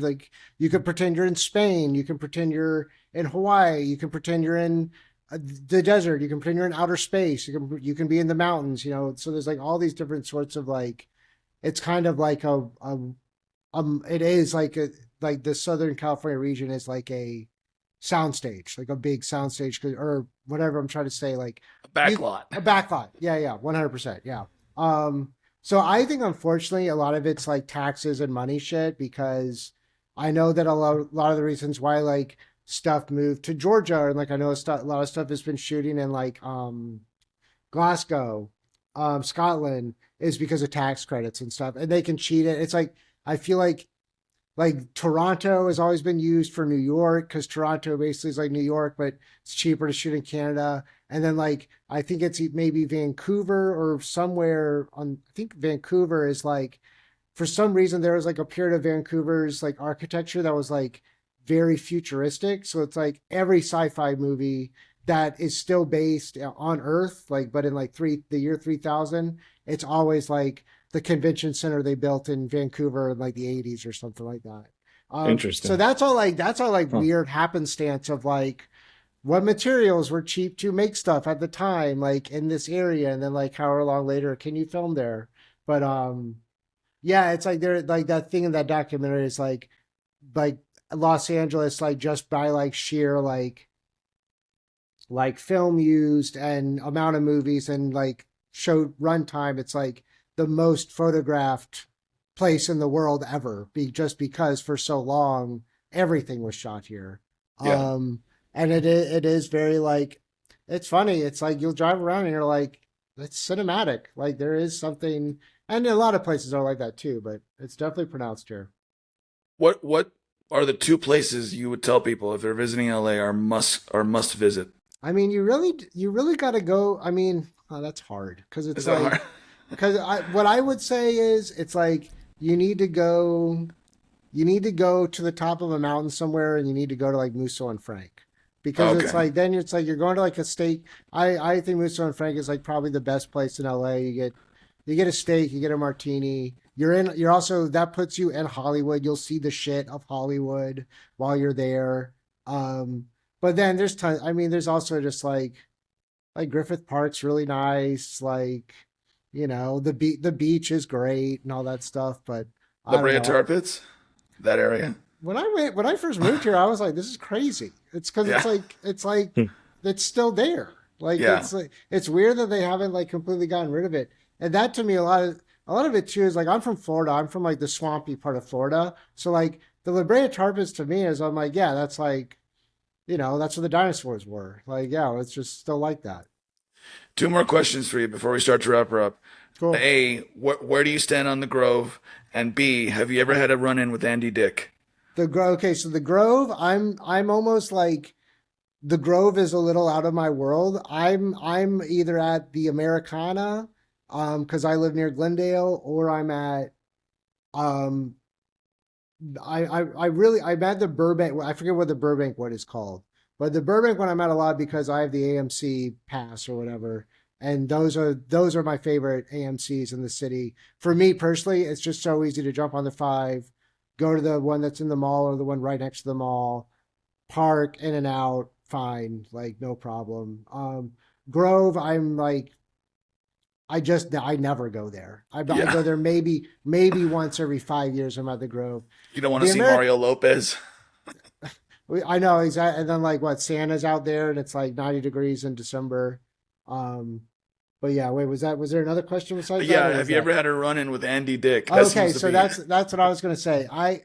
pretend you're in Spain, you can pretend you're in Hawaii, you can pretend you're in the desert, you can pretend you're in outer space, you can be in the mountains, so there's like all these different sorts of like, it's kind of like it is like like the Southern California region is like a soundstage, like a big soundstage, or whatever I'm trying to say, like A backlot. a backlot. Yeah, 100%. Yeah. So I think unfortunately a lot of it's like taxes and money shit, because I know that a lot of the reasons why like stuff moved to Georgia, and like I know a lot of stuff has been shooting in like Glasgow, Scotland, is because of tax credits and stuff, and they can cheat it. It's like I feel like Toronto has always been used for New York, because Toronto basically is like New York, but it's cheaper to shoot in Canada. And then like I think it's maybe Vancouver or somewhere on. I think Vancouver is like, for some reason there was like a period of Vancouver's like architecture that was like very futuristic. So it's like every sci-fi movie that is still based on Earth, like, but in like the year 3000, it's always like the convention center they built in Vancouver in like the 80s or something like that. Interesting. So that's all weird happenstance of like what materials were cheap to make stuff at the time, like in this area, and then like however long later can you film there. But yeah, it's like they're like that thing in that documentary is like Los Angeles, like just by like sheer like film used and amount of movies and like show runtime, it's like the most photographed place in the world ever, just because for so long everything was shot here. Yeah. And it is very like, it's funny. It's like you'll drive around and you're like, it's cinematic. Like there is something, and a lot of places are like that too, but it's definitely pronounced here. What are the two places you would tell people if they're visiting LA are must visit? I mean, you really got to go. I mean, that's hard because it's like, because what I would say is it's like you need to go to the top of a mountain somewhere, and you need to go to like Musso and Frank, because it's like then it's like you're going to like a steak. I think Musso and Frank is like probably the best place in LA. You get a steak, you get a martini. You're also, that puts you in Hollywood. You'll see the shit of Hollywood while you're there. But then there's tons. I mean, there's also just like Griffith Park's really nice. Like, the beach is great and all that stuff. But La Brea Tar Pits, that area. When I first moved here, I was like, this is crazy. It's because it's like it's still there. Like it's weird that they haven't like completely gotten rid of it. And that to me, a lot of it too is like, I'm from Florida. I'm from like the swampy part of Florida. So like the La Brea Tar Pits to me is, I'm like, yeah, that's like, that's where the dinosaurs were. Like, yeah, it's just still like that. Two more questions for you before we start to wrap her up. Cool. A, where do you stand on the Grove? And B, have you ever had a run-in with Andy Dick? The Grove. Okay, so the Grove, I'm almost like, the Grove is a little out of my world. I'm either at the Americana, because I live near Glendale, or I'm at I'm at the Burbank. I forget what the Burbank one is called, but the Burbank one I'm at a lot because I have the AMC pass or whatever, and those are my favorite AMCs in the city. For me personally, it's just so easy to jump on the 5, go to the one that's in the mall or the one right next to the mall, park in and out, fine, like no problem. Grove, I'm like, I never go there. I go there maybe once every 5 years. I'm at the Grove. You don't want to see Mario Lopez? I know, exactly. And then like Santa's out there and it's like 90 degrees in December. But yeah, wait, was there another question besides that? Yeah, have you ever had a run-in with Andy Dick? Okay, so that's what I was gonna say. I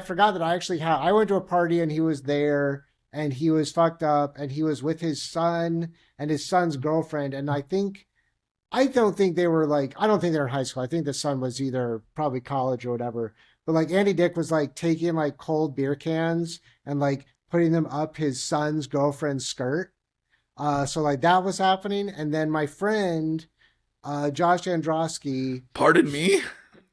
forgot that I actually I went to a party and he was there and he was fucked up and he was with his son and his son's girlfriend, and I don't think they were in high school. I think the son was either probably college or whatever. But like Andy Dick was like taking like cold beer cans and like putting them up his son's girlfriend's skirt. So like that was happening. And then my friend, Josh Androsky. Pardon me?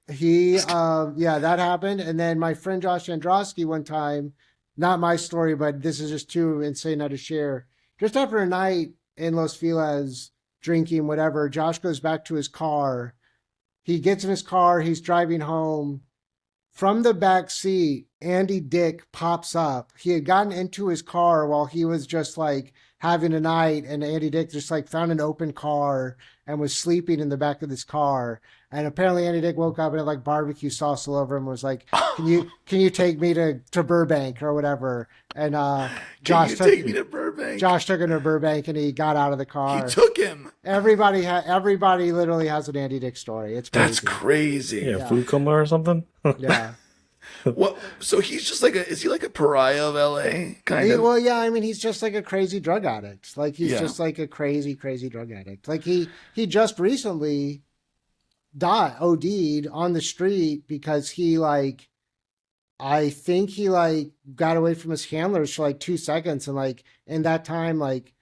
That happened. And then my friend Josh Androsky one time not my story, but this is just too insane now to share. Just after a night in Los Feliz, drinking, whatever, Josh goes back to his car. He gets in his car. He's driving home. From the back seat, Andy Dick pops up. He had gotten into his car while he was just like having a night, and Andy Dick just like found an open car and was sleeping in the back of this car. And apparently Andy Dick woke up and had like barbecue sauce all over him and was like, can you take me to Burbank or whatever? And Josh took me to Burbank? Josh took him to Burbank and he got out of the car. He took him. Everybody literally has an Andy Dick story. It's crazy. That's crazy. Yeah, food coma or something. Yeah. Well, so he's just like is he like a pariah of LA? Kind of. Well, yeah, I mean, he's just like a crazy drug addict. Like he's Yeah. just like a crazy drug addict. Like he just recently OD'd on the street because he like, I think he like got away from his handlers for like 2 seconds, and like in that time like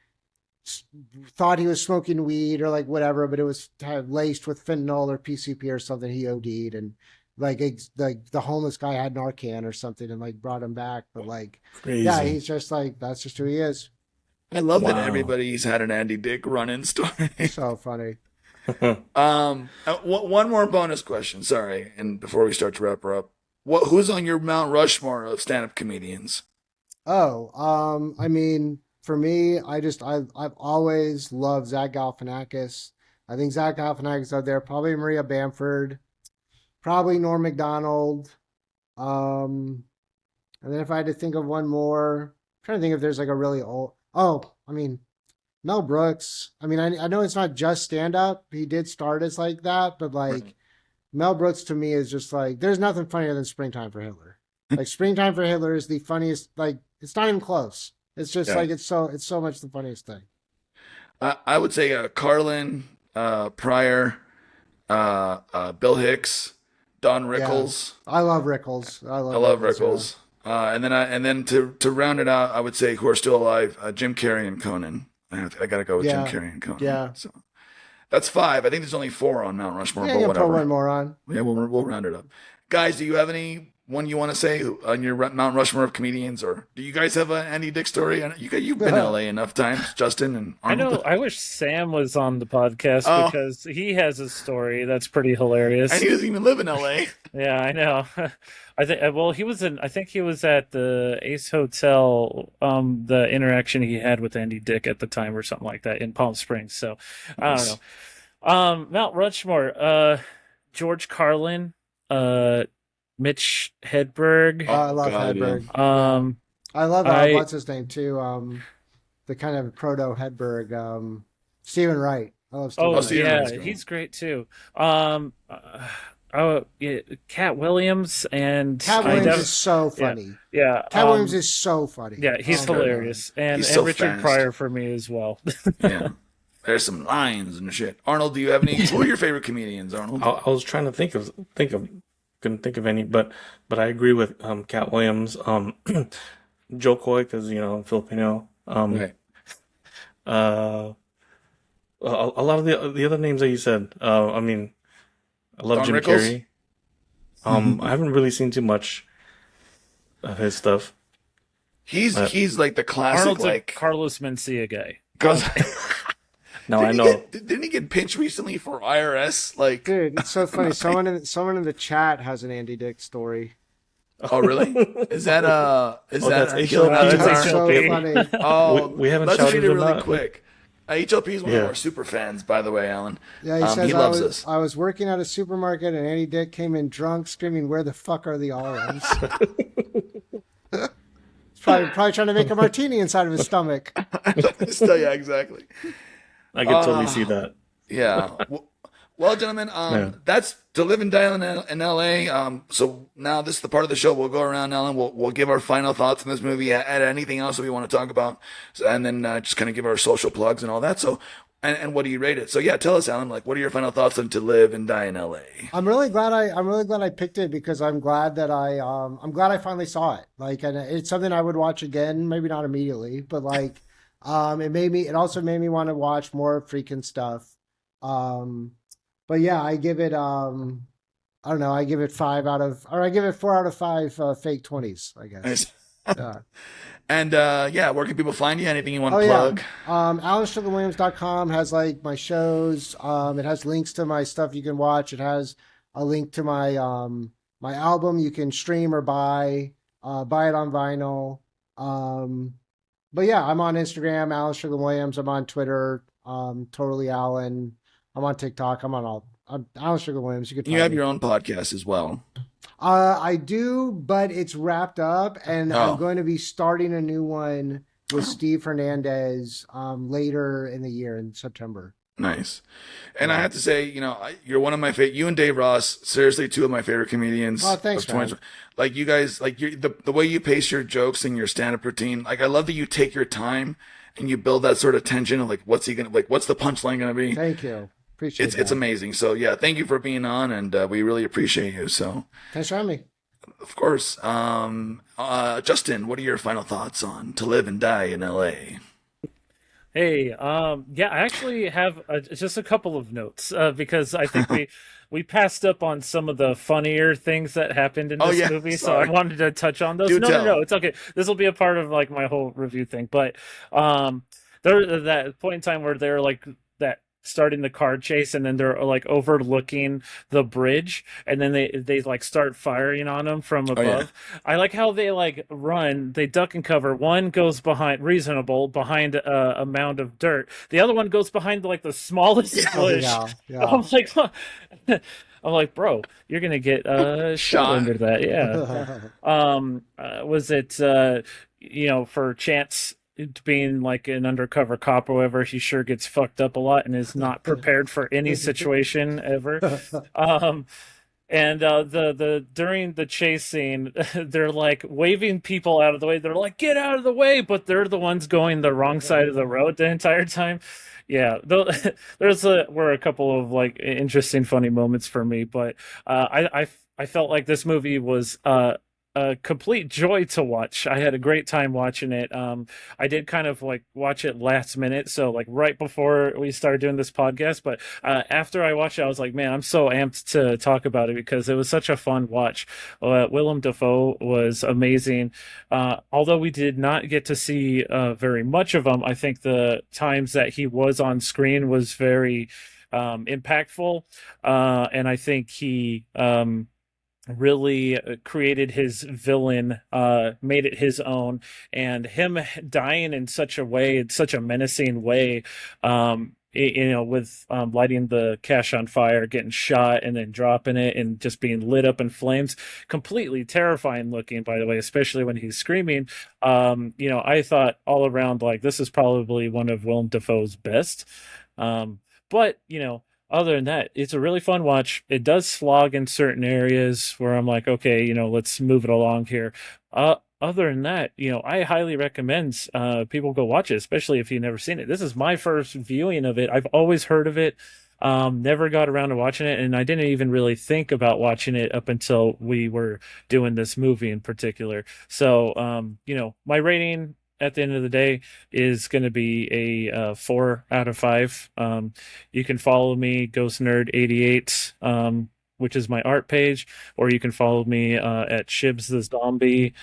thought he was smoking weed or like whatever, but it was laced with fentanyl or PCP or something. He OD'd, and like the homeless guy had Narcan or something and like brought him back. But like, Crazy. yeah, he's just like, that's just who he is. I love that Wow. everybody's had an Andy Dick run-in story. So funny. One more bonus question, sorry, and before we start to wrap her up, who's on your Mount Rushmore of stand-up comedians? Oh, I mean, for me, I've always loved Zach Galifianakis. I think Zach Galifianakis out there, probably Maria Bamford, probably Norm Macdonald. And then if I had to think of one more, I'm trying to think if there's like a really old. Oh, I mean, Mel Brooks. I mean, I know it's not just stand up. He did start as like that, but like Mel Brooks to me is just like, there's nothing funnier than Springtime for Hitler. Like Springtime for Hitler is the funniest. Like it's not even close. It's just like it's so much the funniest thing. I would say Carlin, Pryor, Bill Hicks, Don Rickles. Yeah. I love Rickles. I love Rickles. And then to round it out, I would say who are still alive: Jim Carrey and Conan. I gotta go with Jim Carrey and Conan. Yeah. So that's 5. I think there's only 4 on Mount Rushmore, Yeah, but you whatever. put one more on. Yeah, we'll round it up. Guys, do you have any one you want to say on your Mount Rushmore of comedians, or do you guys have an Andy Dick story? You've been to LA enough times, Justin and Arnold. I know. I wish Sam was on the podcast because he has a story that's pretty hilarious. And he doesn't even live in LA. Yeah, I know. I think. Well, he was in. I think he was at the Ace Hotel. The interaction he had with Andy Dick at the time, or something like that, in Palm Springs. So, I don't know. Mount Rushmore. George Carlin. Mitch Hedberg. I love God, Hedberg. yeah. I love what's his name too. The kind of proto Hedberg. Stephen Wright. I love Stephen. Oh, Wright. Stephen yeah, Wright's cool. he's great too. Yeah, Cat Williams and Cat Williams is so funny. Yeah, Cat Williams is so funny. Yeah, he's Oh my hilarious, and He's so Richard fast. Pryor for me as well. Yeah. There's some lines and shit. Arnold, do you have any? Who are your favorite comedians, Arnold? I was trying to couldn't think of any, but I agree with Cat Williams, Joe Coy, because Filipino. Right. A lot of the other names that you said. I mean, I love Don Jim Rickles? Carrey. I haven't really seen too much of his stuff. He's like the classic, Arnold's like a Carlos Mencia guy. Now I know. Didn't he get pinched recently for IRS? Like, Dude, it's so funny. Someone in the chat has an Andy Dick story. oh really? Is that that's Akil HLP. Nazar? That's so HLP. funny. Oh, We haven't let's shouted read it him really out. quick. HLP is one of Yeah. our super fans, by the way, Alan. Yeah, he says he loves us. I was working at a supermarket and Andy Dick came in drunk, screaming, "Where the fuck are the olives?" He's probably trying to make a martini inside of his stomach. Yeah, exactly. I could totally see that. Yeah. Well, gentlemen, that's To Live and Die in L.A. So now this is the part of the show we'll go around, Alan. We'll give our final thoughts on this movie, add anything else that we want to talk about, and then just kind of give our social plugs and all that. So, and what do you rate it? So yeah, tell us, Alan. Like, what are your final thoughts on To Live and Die in L.A.? I'm really glad I picked it because I'm glad that I'm glad I finally saw it. Like, and it's something I would watch again, maybe not immediately, but like, it also made me want to watch more Friedkin stuff. But yeah, I give it, I don't know, I give it 4 out of 5 fake 20s, I guess. Yeah. And yeah, where can people find you? Anything you want Oh to yeah. plug? AllenStricklandWilliams.com has like my shows. It has links to my stuff you can watch. It has a link to my album you can stream or buy. Buy it on vinyl. But yeah, I'm on Instagram, Allen Strickland Williams. I'm on Twitter, totally Allen. I'm on TikTok. I'm Allen Strickland Williams. You can You find have me. your own podcast as well. I do, but it's wrapped up, and Oh. I'm going to be starting a new one with Steve Hernandez later in the year in September. Nice. And I have to say, you're one of my favorite. You and Dave Ross, seriously, two of my favorite comedians. Oh, thanks, of 20 man. Like you guys, like the way you pace your jokes and your stand-up routine. Like I love that you take your time and you build that sort of tension of like, what's the punchline gonna be? Thank you. Appreciate It's that. amazing. So yeah, thank you for being on, and we really appreciate you. So Thanks for having me. of course, Justin, what are your final thoughts on To Live and Die in L.A.? Hey, yeah, I actually have just a couple of notes because I think we passed up on some of the funnier things that happened in Oh, this yeah, movie, so sorry. I wanted to touch on those. Do No, tell. no, it's okay. This will be a part of like my whole review thing, but there that point in time where they're like that starting the car chase and then they're like overlooking the bridge and then they like start firing on them from above. yeah. I like how they like run, they duck and cover. One goes behind behind a mound of dirt. The other one goes behind like the smallest bush. Yeah, yeah. I'm like, huh. I'm like, bro, you're gonna get shot Shot. under that. Yeah. Was it for Chance being like an undercover cop or whatever, he sure gets fucked up a lot and is not prepared for any situation ever. And the during the chase scene, they're like waving people out of the way. They're like, "Get out of the way!" But they're the ones going the wrong side of the road the entire time. Yeah, were a couple of like interesting, funny moments for me. But I felt like this movie was a complete joy to watch. I had a great time watching it. I did kind of like watch it last minute, so like right before we started doing this podcast. But after I watched it, I was like, man, I'm so amped to talk about it because it was such a fun watch. Willem Dafoe was amazing. Although we did not get to see very much of him, I think the times that he was on screen was very impactful, and I think he really created his villain, made it his own, and him dying in such a way, in such a menacing way, with lighting the cache on fire, getting shot, and then dropping it, and just being lit up in flames, completely terrifying looking, by the way, especially when he's screaming. I thought all around, like, this is probably one of Willem Dafoe's best. But other than that, it's a really fun watch. It does slog in certain areas where I'm like, okay, let's move it along here. Other than that, I highly recommend people go watch it, especially if you've never seen it. This is my first viewing of it. I've always heard of it, never got around to watching it, and I didn't even really think about watching it up until we were doing this movie in particular. So, my rating at the end of the day is going to be a 4 out of 5. You can follow me, Ghost Nerd 88, which is my art page, or you can follow me at Shibs the Zombie,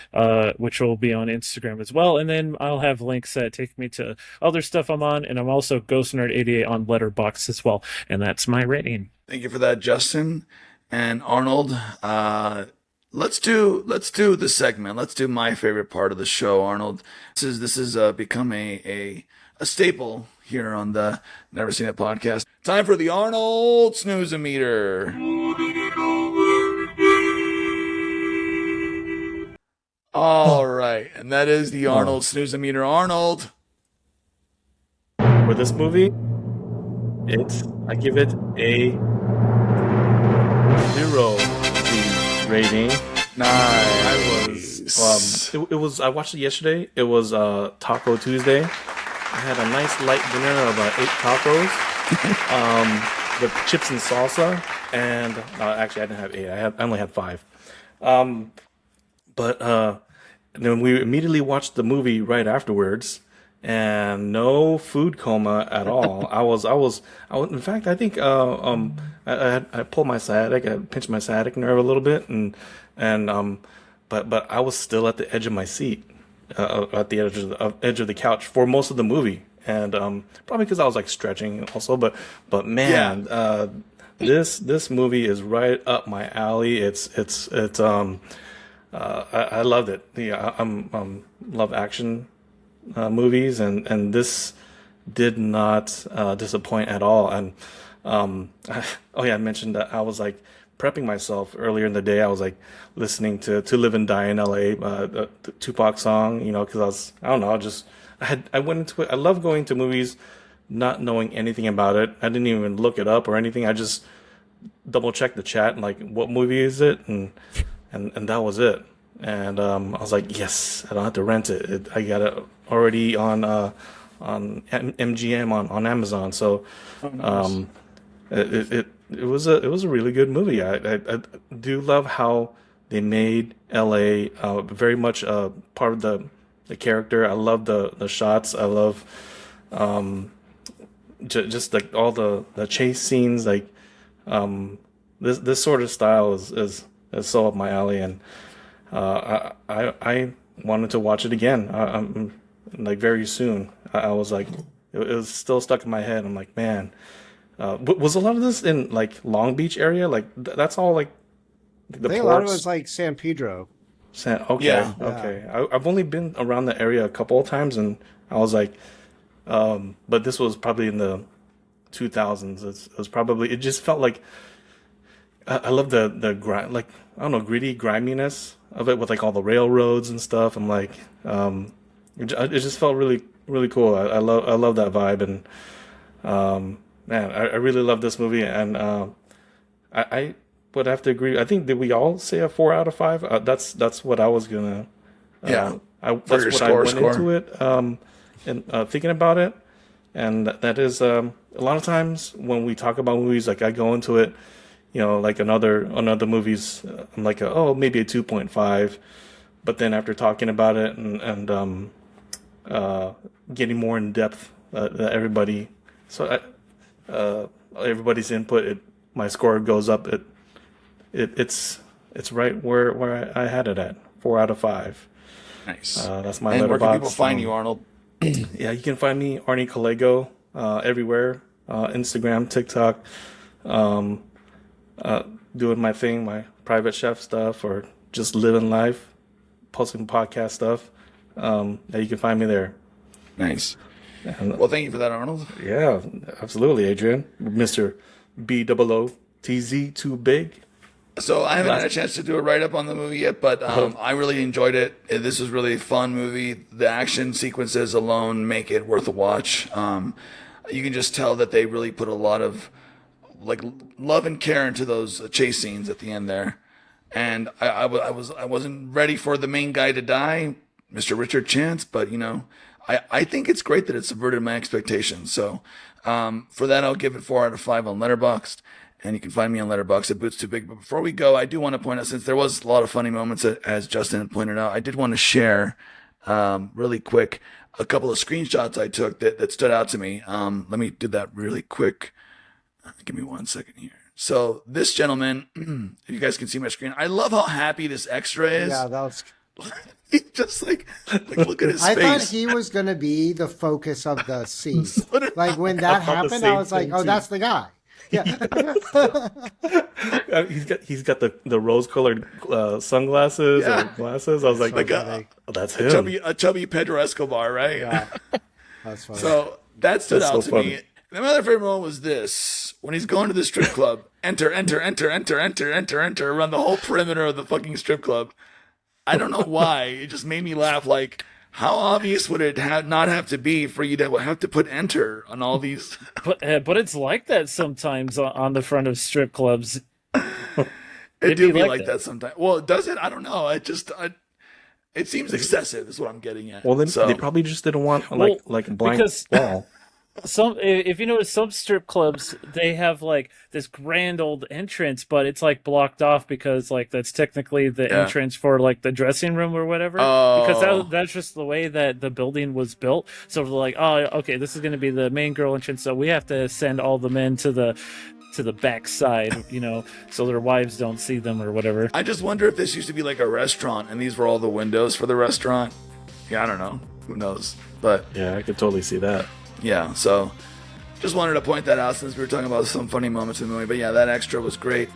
which will be on Instagram as well. And then I'll have links that take me to other stuff I'm on, and I'm also Ghost Nerd 88 on Letterboxd as well. And that's my rating. Thank you for that, Justin and Arnold. Let's do the segment. Let's do my favorite part of the show, Arnold. This is become a staple here on the Never Seen It podcast. Time for the Arnold Snooze-O-Meter. All right, and that is the Arnold Snooze-O-Meter. Arnold. For this movie, I give it a 0 rating. Nice. I watched it yesterday. It was Taco Tuesday. I had a nice light dinner of 8 tacos, the chips and salsa, and actually I didn't have 8. I only had 5. But then we immediately watched the movie right afterwards, and no food coma at all. I was. In fact, I think I pulled my sciatic. I pinched my sciatic nerve a little bit, but I was still at the edge of my seat. at the edge of the couch for most of the movie, and probably because I was like stretching also. But man, this movie is right up my alley. I loved it. Yeah, I'm love action movies, and this did not disappoint at all. And I mentioned that I was like prepping myself earlier in the day. I was like listening to Live and Die in LA, the Tupac song, because I went into it. I love going to movies not knowing anything about it. I didn't even look it up or anything. I just double checked the chat and like, what movie is it? And that was it. And I was like, yes, I don't have to rent it. I got it already on MGM on Amazon. So it was a really good movie. I do love how they made LA very much part of the character. I love the shots. I love just like all the chase scenes. Like this sort of style is so up my alley, and I wanted to watch it again. I'm like very soon. I was like, it was still stuck in my head. I'm like, man. Was a lot of this in like Long Beach area? Like that's all like the I think ports? a lot of it was like San Pedro. Okay, Yeah. okay. I've only been around the area a couple of times, and I was like, but this was probably in the 2000s. It was probably. It just felt like I love the like I don't know, gritty griminess of it with like all the railroads and stuff. I'm like, it just felt really really cool. I love that vibe, and man, I really love this movie, and I would have to agree. I think, did we all say a 4 out of 5? That's what I was gonna. That's what I went into it, and thinking about it, and that is a lot of times when we talk about movies, like I go into it, like another movies, I'm like, maybe a 2.5, but then after talking about it and getting more in depth, everybody, everybody's input, my score goes up. It's right where I had it at, 4 out of 5. Nice. That's my And where letterbox. can people find you, Arnold? Yeah, you can find me Arnie Kalego everywhere, Instagram, TikTok, doing my thing, my private chef stuff, or just living life, posting podcast stuff. You can find me there. Nice. And, Well, thank you for that, Arnold. yeah, absolutely, Adrian, Mr. BOOTZ, too big. So I haven't had a chance to do a write-up on the movie yet, but I really enjoyed it. This is really a fun movie. The action sequences alone make it worth a watch. You can just tell that they really put a lot of like love and care into those chase scenes at the end there. And I wasn't ready for the main guy to die, Mr. Richard Chance, but I think it's great that it subverted my expectations. So for that, I'll give it 4 out of 5 on Letterboxd. And you can find me on Letterboxd at Boots Too Big. But before we go, I do want to point out, since there was a lot of funny moments, as Justin had pointed out, I did want to share really quick a couple of screenshots I took that stood out to me. Let me do that really quick. Give me 1 second here. So this gentleman, if you guys can see my screen, I love how happy this extra is. Yeah, that was. He's just like look at his I face. thought he was going to be the focus of the scene. Like when that thought the happened, same I was like, thing, "Oh, too. that's the guy." Yeah. He's got the rose-colored sunglasses or glasses. I was like, that's him. a chubby Pedro Escobar, right? Yeah. That's funny. So that stood That's out so to funny. me. My other favorite moment was this: when he's going to the strip club, enter, around the whole perimeter of the fucking strip club. I don't know why. It just made me laugh. Like, how obvious would it not have to be for you to have to put enter on all these? But it's like that sometimes on the front of strip clubs. It do be like that sometimes. Well, does it? I don't know. It seems excessive. Is what I'm getting at. Well, then So- they probably just didn't want a blank because- wall. If you notice, some strip clubs, they have like this grand old entrance, but it's like blocked off because like that's technically the entrance for like the dressing room or whatever. Oh. Because that's just the way that the building was built. So they're like, oh, okay, this is going to be the main girl entrance, so we have to send all the men to the back side, so their wives don't see them or whatever. I just wonder if this used to be like a restaurant, and these were all the windows for the restaurant. Yeah, I don't know. Who knows? But Yeah, I could totally see that. yeah, so just wanted to point that out since we were talking about some funny moments in the movie. But yeah, that extra was great.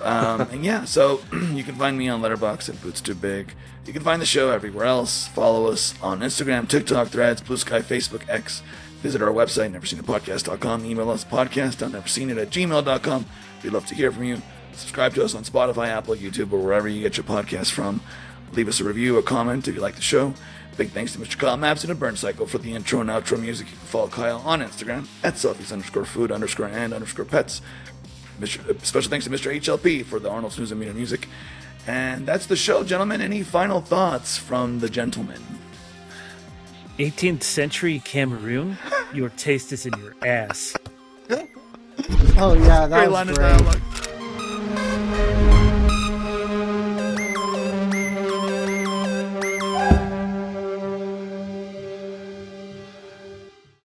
And yeah, so you can find me on Letterboxd at Boots Too Big. You can find the show everywhere else. Follow us on Instagram, TikTok, Threads, Blue Sky, Facebook, X. Visit our website, neverseenitpodcast.com. Email us podcast.neverseenit@gmail.com. We'd love to hear from you. Subscribe to us on Spotify, Apple, YouTube, or wherever you get your podcasts from. Leave us a review, a comment if you like the show. Big thanks to Mr. Kyle Maps and a Burn Cycle for the intro and outro music. You can follow Kyle on Instagram at selfies_food_and_pets. Special thanks to Mr. HLP for the Arnold Snooze and Meter music. And that's the show, gentlemen. Any final thoughts from the gentleman? 18th century Cameroon? Your taste is in your ass. Oh yeah, that Great was line of great. dialogue.